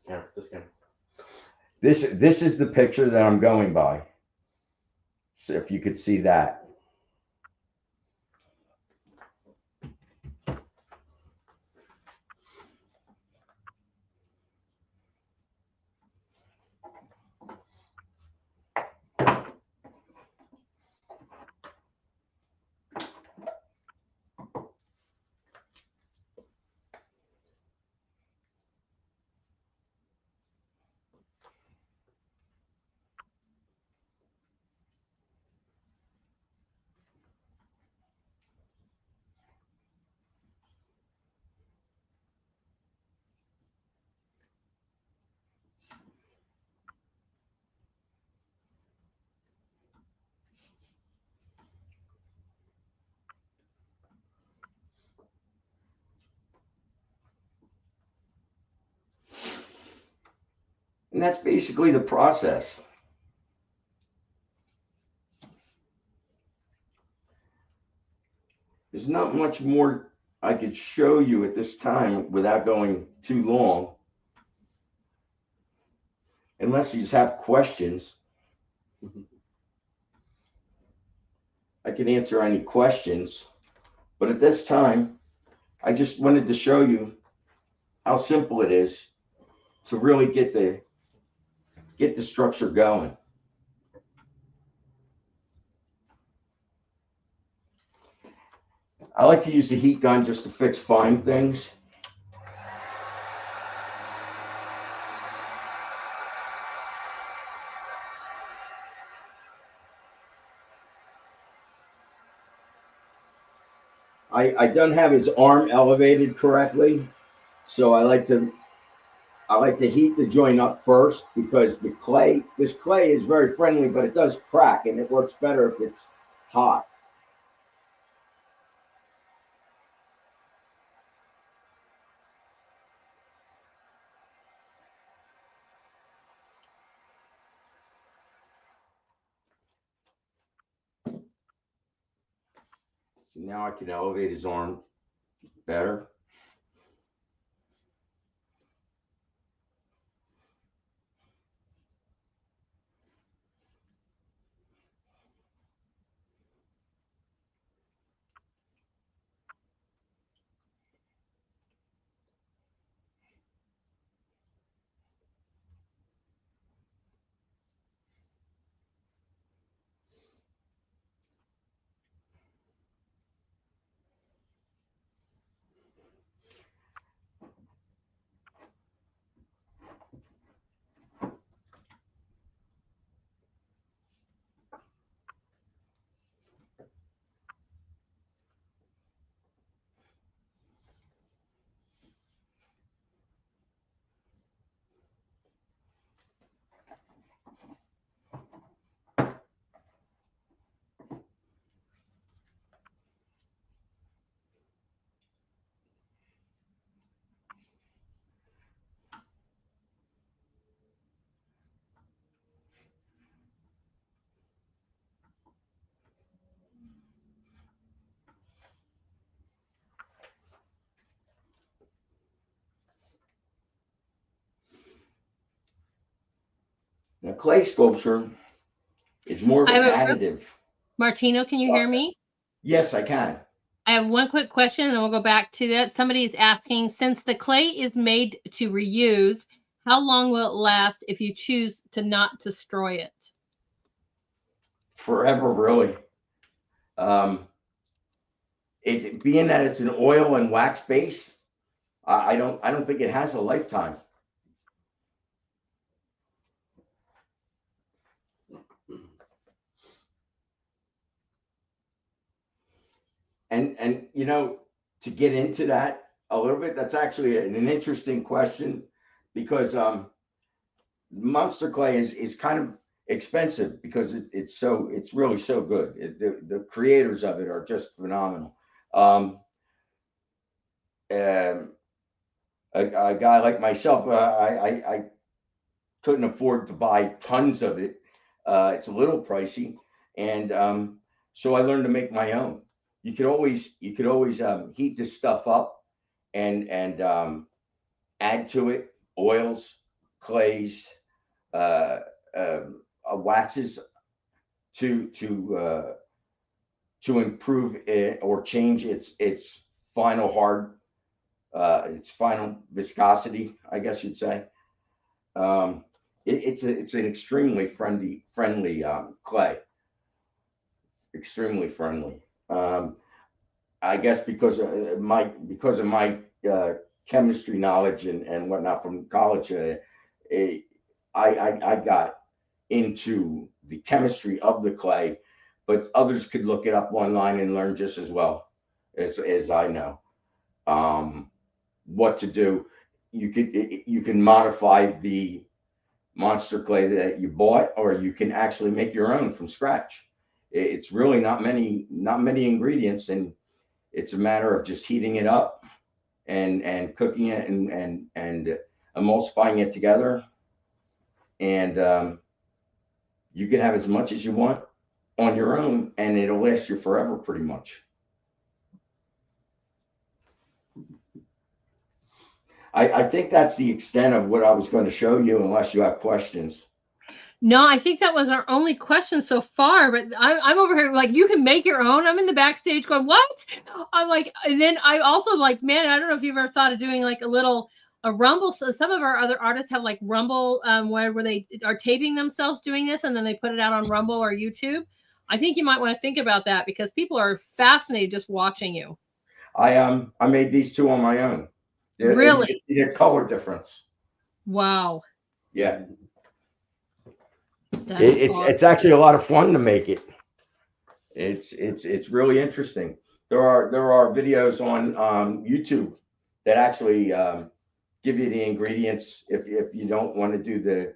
Yeah, this game. This is the picture that I'm going by. So if you could see that. And that's basically the process. There's not much more I could show you at this time without going too long. Unless you just have questions. I can answer any questions. But at this time, I just wanted to show you how simple it is to really get the structure going. I like to use the heat gun just to fix fine things. I don't have his arm elevated correctly, so I like to I like to heat the joint up first because this clay is very friendly, but it does crack, and it works better if it's hot. So now I can elevate his arm better. Now, clay sculpture is more of I an have additive. Martino, can you hear me? Yes, I can. I have one quick question, and we'll go back to that. Somebody is asking, since the clay is made to reuse, how long will it last if you choose to not destroy it? Forever, really. It being that it's an oil and wax base, I don't think it has a lifetime. And you know, to get into that a little bit, that's actually an interesting question because monster clay is kind of expensive because it's really so good. The creators of it are just phenomenal. A guy like myself, I couldn't afford to buy tons of it. It's a little pricey, and so I learned to make my own. You could always heat this stuff up and add to it oils, clays, uh, waxes to improve it or change its final its final viscosity, I guess you'd say. It's an extremely friendly clay, extremely friendly. I guess because of my chemistry knowledge and whatnot from college, I got into the chemistry of the clay, but others could look it up online and learn just as well as I know what to do. You can modify the monster clay that you bought, or you can actually make your own from scratch. It's really not many ingredients, and it's a matter of just heating it up and cooking it and emulsifying it together, and you can have as much as you want on your own, and it'll last you forever, pretty much. I think that's the extent of what I was going to show you, unless you have questions. No, I think that was our only question so far, but I'm over here like, you can make your own. I'm in the backstage going, what? I'm like, and then I also like, man, I don't know if you've ever thought of doing like a Rumble. So some of our other artists have like Rumble where they are taping themselves doing this, and then they put it out on Rumble or YouTube. I think you might want to think about that because people are fascinated just watching you. I made these two on my own. Really? You can see the color difference. Wow. Yeah. It's awesome. It's actually a lot of fun to make it. It's really interesting. There are videos on YouTube that actually give you the ingredients if you don't want to do the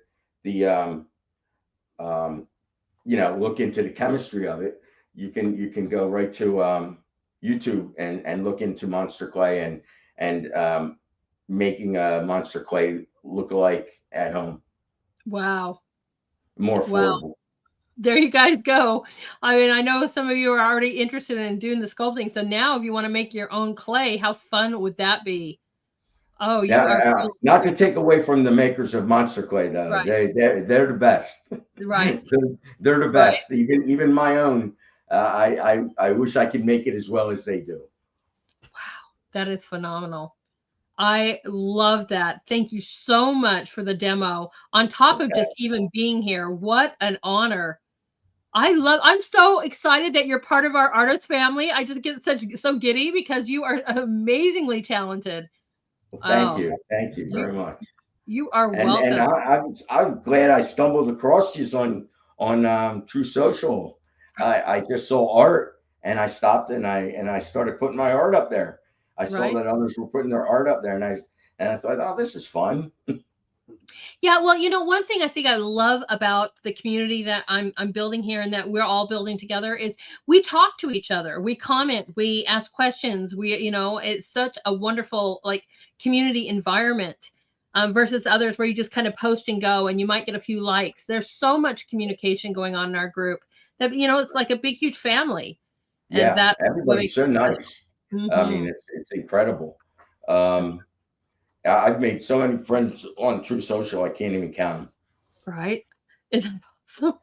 look into the chemistry of it. You can go right to YouTube and look into monster clay and making a monster clay look-alike at home. Wow. More Wow. affordable. There you guys go. I mean, I know some of you are already interested in doing the sculpting. So now if you want to make your own clay, how fun would that be? Oh, you are not to take away from the makers of monster clay though. Right. They're the best. Right. they're the best. Right. Even my own. I wish I could make it as well as they do. Wow, that is phenomenal. I love that. Thank you so much for the demo. On top of just even being here, what an honor. I'm so excited that you're part of our artist family. I just get so giddy because you are amazingly talented. Thank you very much. You are welcome. And I'm glad I stumbled across you on True Social. I just saw art and I stopped and I started putting my art up there. I saw that others were putting their art up there, and I thought, oh, this is fun. Yeah, well, one thing I think I love about the community that I'm building here and that we're all building together is we talk to each other, we comment, we ask questions. It's such a wonderful community environment versus others where you just kind of post and go and you might get a few likes. There's so much communication going on in our group that it's like a big, huge family. And that's everybody's so nice. Mm-hmm. I mean, it's incredible. I've made so many friends on True Social, I can't even count them. Right. So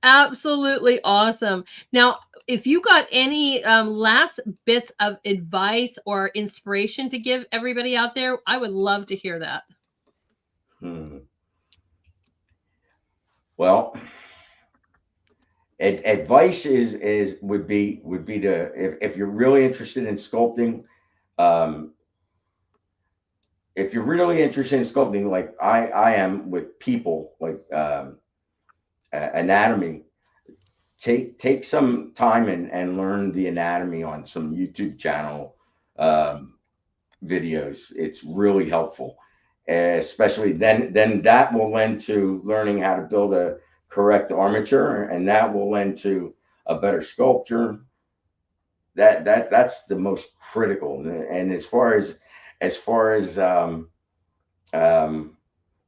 absolutely awesome. Now, if you got any last bits of advice or inspiration to give everybody out there, I would love to hear that. Well, advice would be to if you're really interested in sculpting, if you're really interested in sculpting, like I am with people, like anatomy, take some time and learn the anatomy on some YouTube channel videos. It's really helpful, especially then that will lend to learning how to build a correct armature, and that will lend to a better sculpture. That's the most critical. And as far as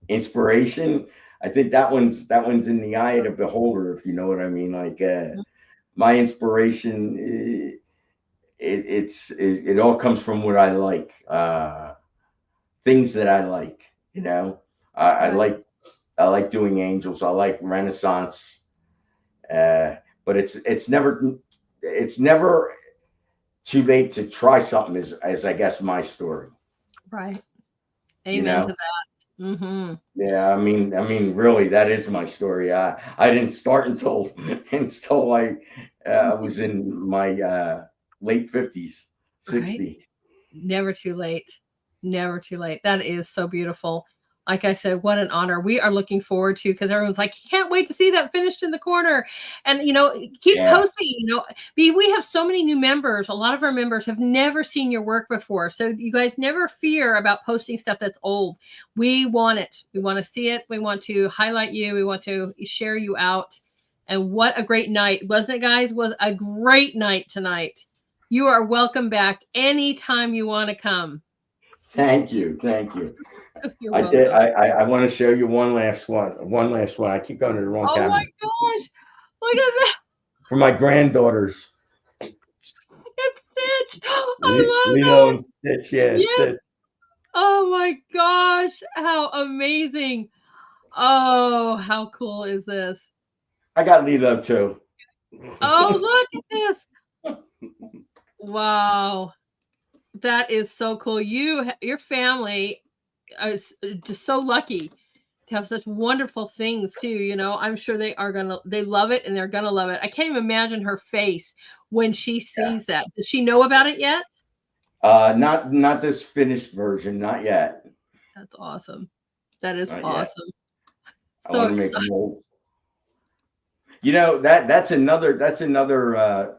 inspiration, I think that one's in the eye of the beholder, if you know what I mean. Like my inspiration, it all comes from what I like, things that I like. I like doing angels. I like Renaissance, but it's never too late to try something. As I guess my story. Right. Amen to that. Mm-hmm. Yeah, I mean, really, that is my story. I didn't start until I was in my late 50s, 60. Right. Never too late. Never too late. That is so beautiful. Like I said, what an honor. We are looking forward to, because everyone's like, can't wait to see that finished in the corner. And, keep posting, we have so many new members. A lot of our members have never seen your work before. So you guys never fear about posting stuff that's old. We want it. We want to see it. We want to highlight you. We want to share you out. And what a great night. Wasn't it, guys? Was a great night tonight. You are welcome back anytime you want to come. Thank you. I want to show you one last one. I keep going to the wrong camera. Oh my gosh. Look at that. For my granddaughters. It's Stitch. I love Lilo and Stitch, yes. Stitch. Oh my gosh. How amazing. Oh, how cool is this? I got Lilo too. Oh, look at this. Wow. That is so cool. Your family is just so lucky to have such wonderful things too. I'm sure they love it, and they're gonna love it. I can't even imagine her face when she sees that. Does she know about it yet? Not this finished version, not yet. That's awesome. That is not awesome. Yet. So make molds. That's another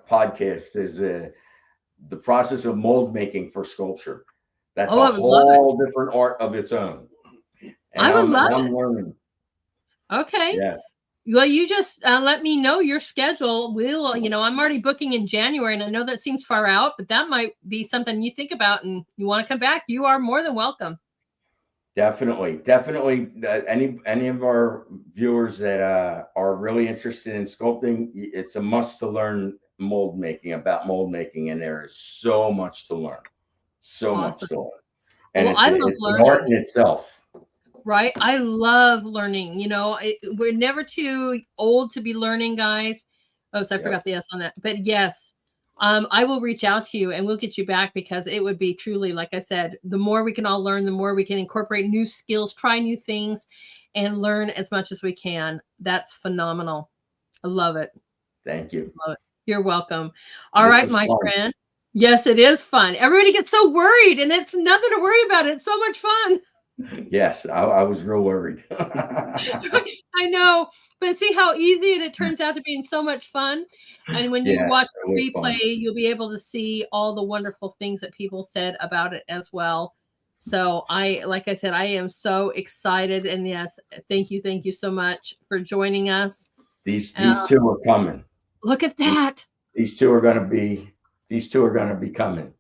podcast, is the process of mold making for sculpture. That's Oh, a I would love it. whole different art of its own. And I would love I'm it. learning. Okay. Yeah. Well, you just let me know your schedule. We'll, I'm already booking in January, and I know that seems far out, but that might be something you think about and you want to come back. You are more than welcome. Definitely. Any of our viewers that are really interested in sculpting, it's a must to learn mold making, and there is so much to learn. So Awesome. much to learn. And Well, I love it's an learning. art in itself. Right. I love learning. We're never too old to be learning, guys. Oh, so I forgot the S on that. But yes, I will reach out to you and we'll get you back, because it would be truly, like I said, the more we can all learn, the more we can incorporate new skills, try new things, and learn as much as we can. That's phenomenal. I love it. Thank you. Love it. You're welcome. All This right, is my fun. friend. Yes, it is fun. Everybody gets so worried, and it's nothing to worry about. It's so much fun. Yes, I was real worried. I know, but see how easy it turns out to being so much fun. And when you watch the replay, you'll be able to see all the wonderful things that people said about it as well. So like I said, I am so excited. And yes, thank you so much for joining us. These two are coming. Look at that. These two are going to be coming.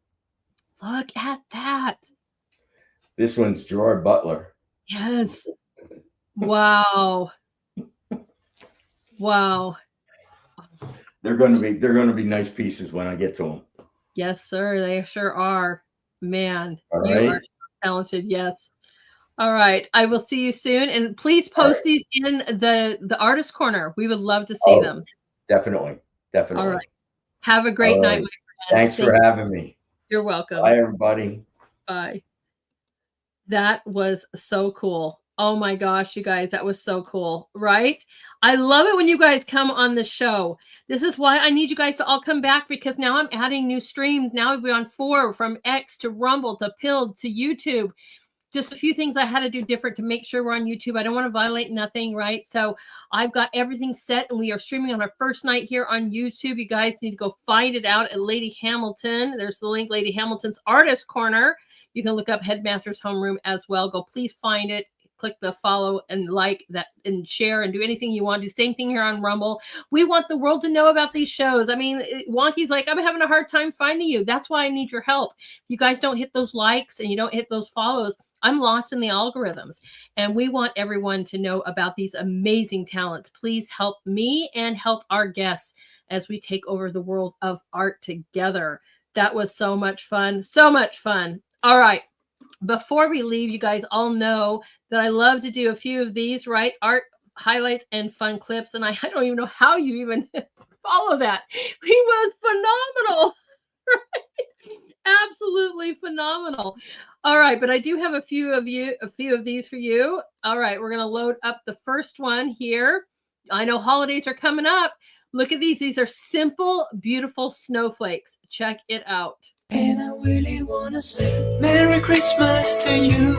Look at that. This one's Gerard Butler. Yes. Wow. Wow. They're going to be nice pieces when I get to them. Yes, sir. They sure are. Man, All you right. are talented. Yes. All right. I will see you soon. And please post these in the artist corner. We would love to see them. Definitely. All right. Have a great night, my Thanks friends. for having me. You're welcome. Bye, everybody. Bye. That was so cool. Oh my gosh, you guys, that was so cool, right? I love it when you guys come on the show. This is why I need you guys to all come back, because now I'm adding new streams. Now we're on 4, from X to Rumble to Pill to YouTube. Just a few things I had to do different to make sure we're on YouTube. I don't want to violate nothing, right? So I've got everything set, and we are streaming on our first night here on YouTube. You guys need to go find it out at Lady Hamilton. There's the link, Lady Hamilton's Artist Corner. You can look up Headmaster's Homeroom as well. Go please find it. Click the follow and like that and share and do anything you want. Do same thing here on Rumble. We want the world to know about these shows. I mean, Wonky's like, I'm having a hard time finding you. That's why I need your help. You guys don't hit those likes and you don't hit those follows. I'm lost in the algorithms, and we want everyone to know about these amazing talents. Please help me and help our guests as we take over the world of art together. That was so much fun. So much fun. All right. Before we leave, you guys all know that I love to do a few of these, right? Art highlights and fun clips. And I don't even know how you even follow that. He was phenomenal. Right? Absolutely phenomenal. All right, but I do have a few of these for you. All right, we're going to load up the first one here. I know holidays are coming up. Look at these. These are simple, beautiful snowflakes. Check it out. And I really want to say Merry Christmas to you.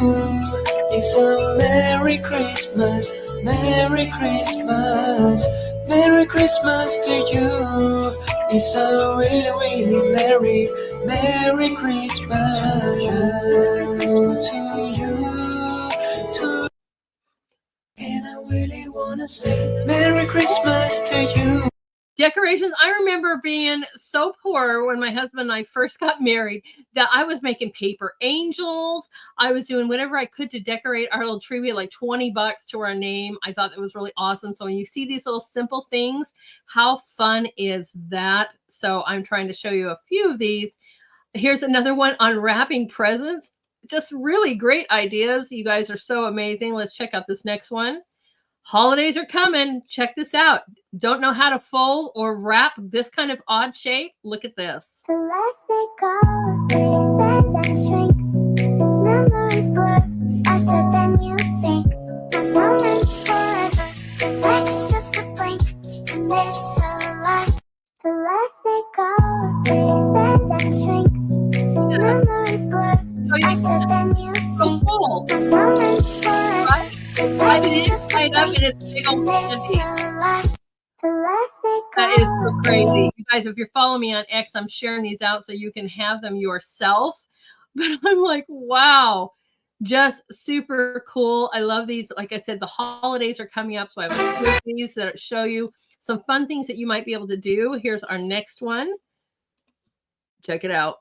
It's a Merry Christmas, Merry Christmas, Merry Christmas to you. It's a really, really Merry Christmas to you. And I really want to say Merry Christmas to you. Decorations. I remember being so poor when my husband and I first got married that I was making paper angels. I was doing whatever I could to decorate our little tree. We had like $20 to our name. I thought it was really awesome. So when you see these little simple things, how fun is that? So I'm trying to show you a few of these. Here's another one on wrapping presents. Just really great ideas. You guys are so amazing. Let's check out this next one. Holidays are coming. Check this out. Don't know how to fold or wrap this kind of odd shape? Look at this. The less they go, they expand and shrink. Memories blur faster than you think. A moment forever, the next just a blink. And this will last. The less they go, they expand and shrink. Memories blur faster than you think. Cool. A moment forever. Right, it is tied up and it's big old candy. That is so crazy. You guys, if you're following me on X, I'm sharing these out so you can have them yourself. But I'm like, wow, just super cool. I love these. Like I said, the holidays are coming up, so I have these that show you some fun things that you might be able to do. Here's our next one. Check it out.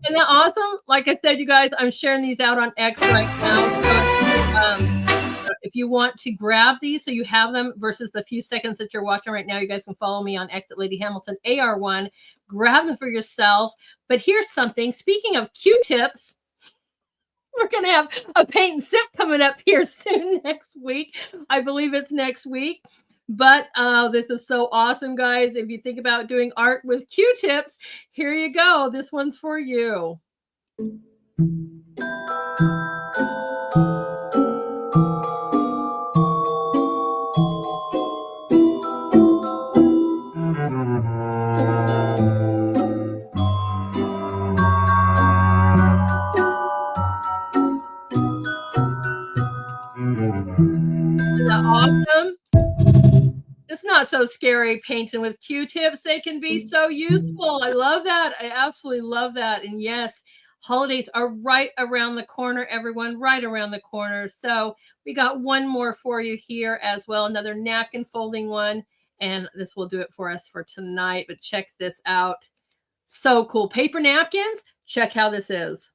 Isn't that awesome? Like I said, you guys, I'm sharing these out on X right now. So if you want to grab these so you have them versus the few seconds that you're watching right now, you guys can follow me on X at Lady Hamilton AR1. Grab them for yourself. But here's something. Speaking of Q-tips, we're going to have a paint and sip coming up here soon next week. I believe it's next week. But this is so awesome, guys. If you think about doing art with Q-tips, here you go. This one's for you. Isn't that awesome? It's not so scary painting with Q-tips. They can be so useful. I love that. I absolutely love that. And yes, holidays are right around the corner, everyone, right around the corner. So we got one more for you here as well, another napkin folding one. And this will do it for us for tonight. But check this out. So cool. Paper napkins. Check how this is.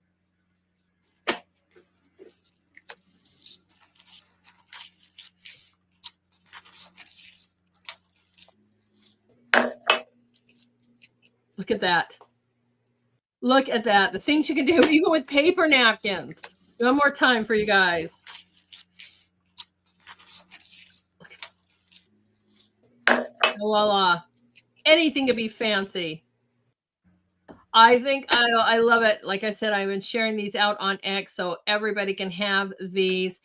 Look at that. Look at that. The things you can do even with paper napkins. One more time for you guys. Voila. Anything to be fancy. I think I love it. Like I said, I've been sharing these out on X so everybody can have these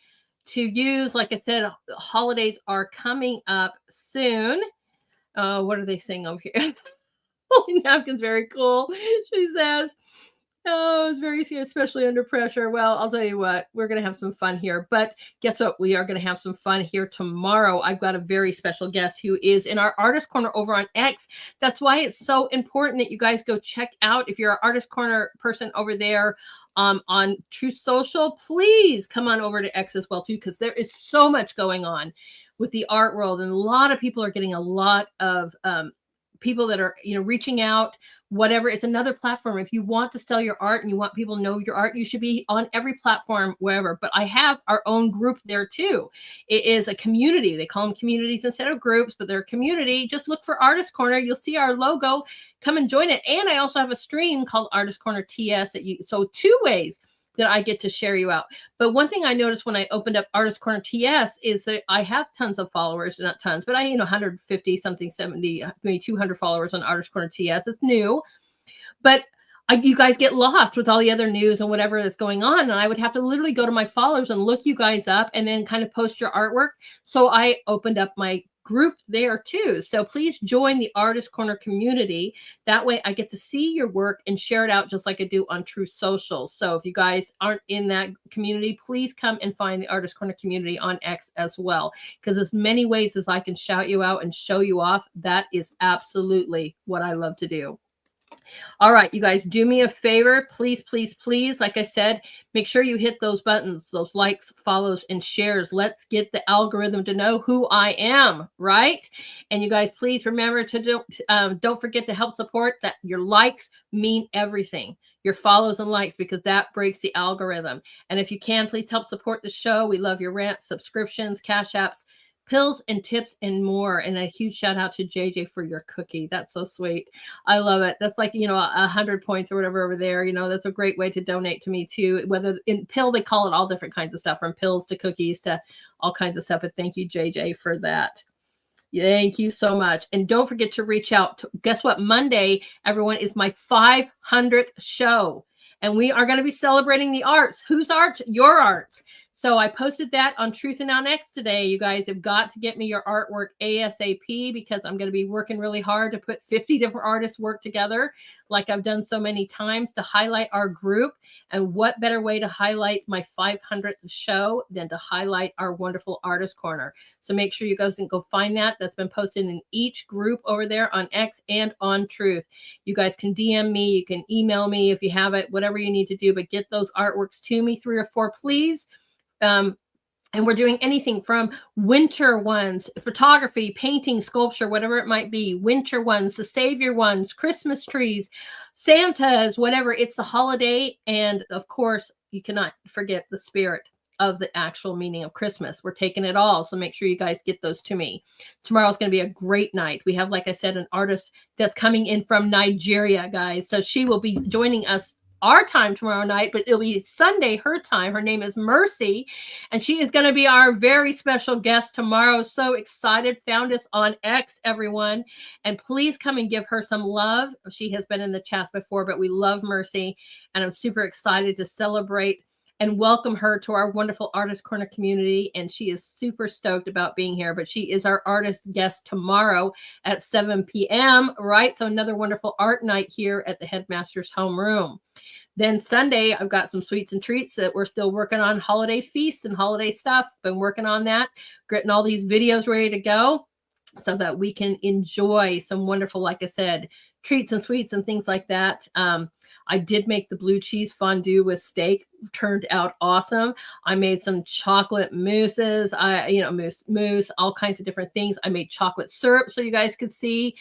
to use. Like I said, holidays are coming up soon. What are they saying over here? Holy napkin's very cool. She says, oh, it's very scary, especially under pressure. Well, I'll tell you what, we're going to have some fun here. But guess what? We are going to have some fun here tomorrow. I've got a very special guest who is in our Artist Corner over on X. That's why it's so important that you guys go check out. If you're an Artist Corner person over there on True Social, please come on over to X as well, too, because there is so much going on with the art world. And a lot of people are getting a lot of people that are, reaching out, whatever. It's another platform. If you want to sell your art and you want people to know your art, you should be on every platform, wherever. But I have our own group there too. It is a community. They call them communities instead of groups, but they're a community. Just look for Artist Corner. You'll see our logo. Come and join it. And I also have a stream called Artist Corner TS. So two ways that I get to share you out. But one thing I noticed when I opened up Artist Corner TS is that I have tons of followers, not tons, but 150 something, 70, maybe 200 followers on Artist Corner TS. It's new, but you guys get lost with all the other news and whatever that's going on. And I would have to literally go to my followers and look you guys up and then kind of post your artwork. So I opened up my group there too. So please join the Artist Corner community. That way I get to see your work and share it out just like I do on True Social. So if you guys aren't in that community, please come and find the Artist Corner community on X as well. Because as many ways as I can shout you out and show you off, that is absolutely what I love to do. All right, you guys, do me a favor, please, please, please. Like I said, make sure you hit those buttons, those likes, follows, and shares. Let's get the algorithm to know who I am, right? And you guys, please remember to don't forget to help support that. Your likes mean everything. Your follows and likes, because that breaks the algorithm. And if you can, please help support the show. We love your rants, subscriptions, cash apps, pills and tips and more. And a huge shout out to JJ for your cookie. That's so sweet. I love it. That's like, 100 points or whatever over there. That's a great way to donate to me too. Whether in pill, they call it all different kinds of stuff, from pills to cookies to all kinds of stuff. But thank you, JJ, for that. Thank you so much. And don't forget to reach out. Guess what? Monday, everyone, is my 500th show. And we are going to be celebrating the arts. Whose art? Your arts. So I posted that on Truth and on X today. You guys have got to get me your artwork ASAP, because I'm going to be working really hard to put 50 different artists work together like I've done so many times to highlight our group. And what better way to highlight my 500th show than to highlight our wonderful artist corner. So make sure you guys can go find that. That's been posted in each group over there on X and on Truth. You guys can DM me, you can email me if you have it, whatever you need to do, but get those artworks to me, 3 or 4, please. And we're doing anything from winter ones, photography, painting, sculpture, whatever it might be, winter ones, the Savior ones, Christmas trees, Santas, whatever. It's the holiday. And of course, you cannot forget the spirit of the actual meaning of Christmas. We're taking it all. So make sure you guys get those to me. Tomorrow's going to be a great night. We have, like I said, an artist that's coming in from Nigeria, guys. So she will be joining us our time tomorrow night, but it'll be Sunday, her time. Her name is Mercy, and she is going to be our very special guest tomorrow. So excited. Found us on X, everyone. And please come and give her some love. She has been in the chat before, but we love Mercy, and I'm super excited to celebrate and welcome her to our wonderful Artist Corner community. And she is super stoked about being here, but she is our artist guest tomorrow at 7 p.m., right? So another wonderful art night here at the Headmaster's Homeroom. Then Sunday, I've got some sweets and treats that we're still working on, holiday feasts and holiday stuff. Been working on that, getting all these videos ready to go so that we can enjoy some wonderful, like I said, treats and sweets and things like that. I did make the blue cheese fondue with steak. Turned out awesome. I made some chocolate mousses. Mousse, all kinds of different things. I made chocolate syrup so you guys could see.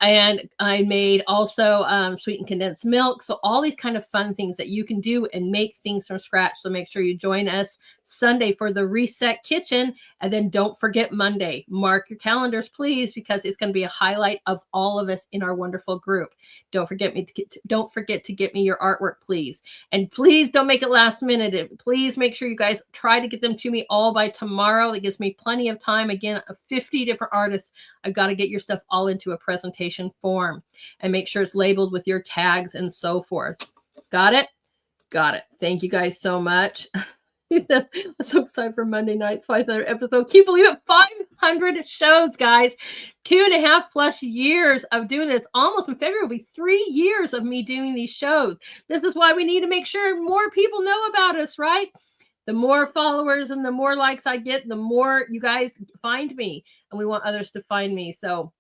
And I made also sweetened condensed milk. So all these kind of fun things that you can do and make things from scratch. So make sure you join us Sunday for the Reset Kitchen. And then don't forget Monday. Mark your calendars, please, because it's going to be a highlight of all of us in our wonderful group. Don't forget to get me your artwork, please. And please don't make it last minute. Please make sure you guys try to get them to me all by tomorrow. It gives me plenty of time. Again, 50 different artists. I've got to get your stuff all into a presentation form and make sure it's labeled with your tags and so forth. Got it? Got it. Thank you guys so much. I'm so excited for Monday night's 500 episode. Can you believe it? 500 shows, guys. 2.5+ years of doing this. Almost in February will be 3 years of me doing these shows. This is why we need to make sure more people know about us, right? The more followers and the more likes I get, the more you guys find me. And we want others to find me. So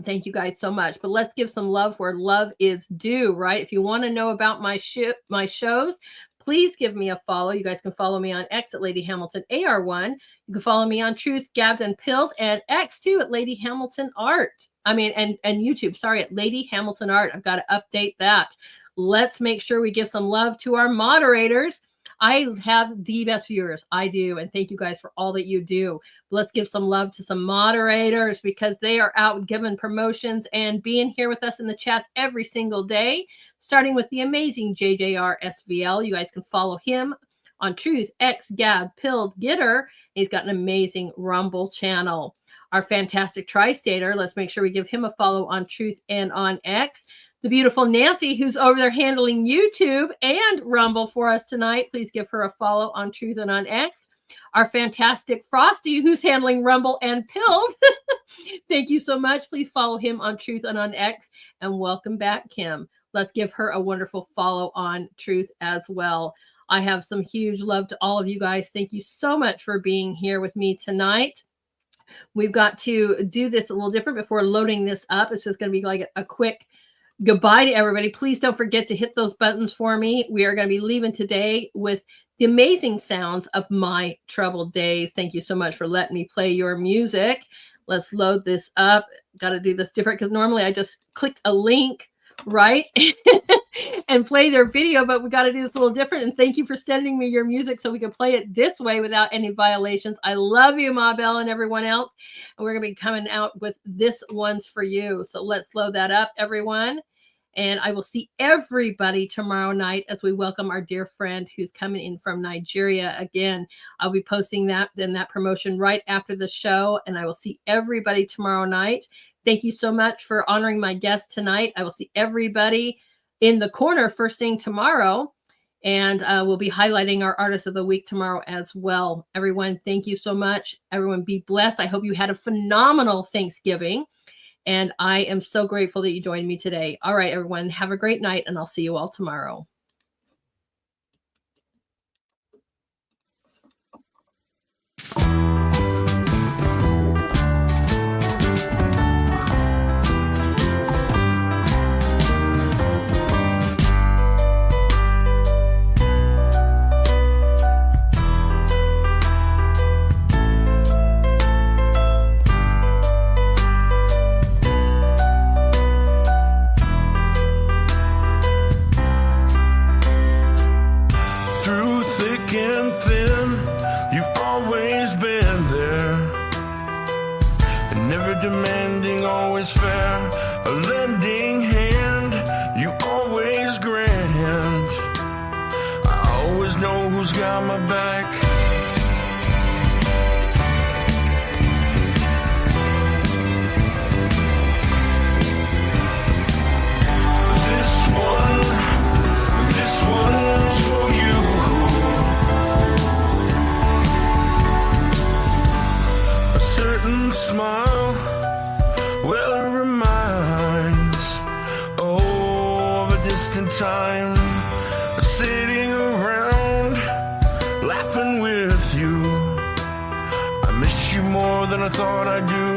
thank you guys so much. But let's give some love where love is due, right? If you want to know about my shows, please give me a follow. You guys can follow me on X at Lady Hamilton AR1. You can follow me on Truth, Gabbed, and Pilled, and X too at Lady Hamilton Art. And YouTube, sorry, at Lady Hamilton Art. I've got to update that. Let's make sure we give some love to our moderators. I have the best viewers. I do. And thank you guys for all that you do. Let's give some love to some moderators because they are out giving promotions and being here with us in the chats every single day, starting with the amazing JJR SVL. You guys can follow him on Truth, X, Gab, Pilled, Gitter. He's got an amazing Rumble channel. Our fantastic Tri-Stater. Let's make sure we give him a follow on Truth and on X. The beautiful Nancy, who's over there handling YouTube and Rumble for us tonight. Please give her a follow on Truth and on X. Our fantastic Frosty, who's handling Rumble and Pilled. Thank you so much. Please follow him on Truth and on X. And welcome back, Kim. Let's give her a wonderful follow on Truth as well. I have some huge love to all of you guys. Thank you so much for being here with me tonight. We've got to do this a little different before loading this up. It's just going to be like a quick goodbye to everybody. Please don't forget to hit those buttons for me. We are going to be leaving today with the amazing sounds of My Troubled Days. Thank you so much for letting me play your music. Let's load this up. Got to do this different because normally I just click a link, right? and play their video, but we got to do this a little different. And thank you for sending me your music so we can play it this way without any violations. I love you, Ma Bell and everyone else. And we're going to be coming out with this one's for you. So let's load that up, everyone. And I will see everybody tomorrow night as we welcome our dear friend who's coming in from Nigeria. Again, I'll be posting that promotion right after the show. And I will see everybody tomorrow night. Thank you so much for honoring my guest tonight. I will see everybody in the corner first thing tomorrow. And we'll be highlighting our Artist of the Week tomorrow as well. Everyone, thank you so much. Everyone, be blessed. I hope you had a phenomenal Thanksgiving. And I am so grateful that you joined me today. All right, everyone, have a great night, and I'll see you all tomorrow. Demanding, always fair, a lending hand, you always grant. I always know who's got my back. This one's for you. A certain smile, well, it reminds, of a distant time, sitting around, laughing with you. I miss you more than I thought I do.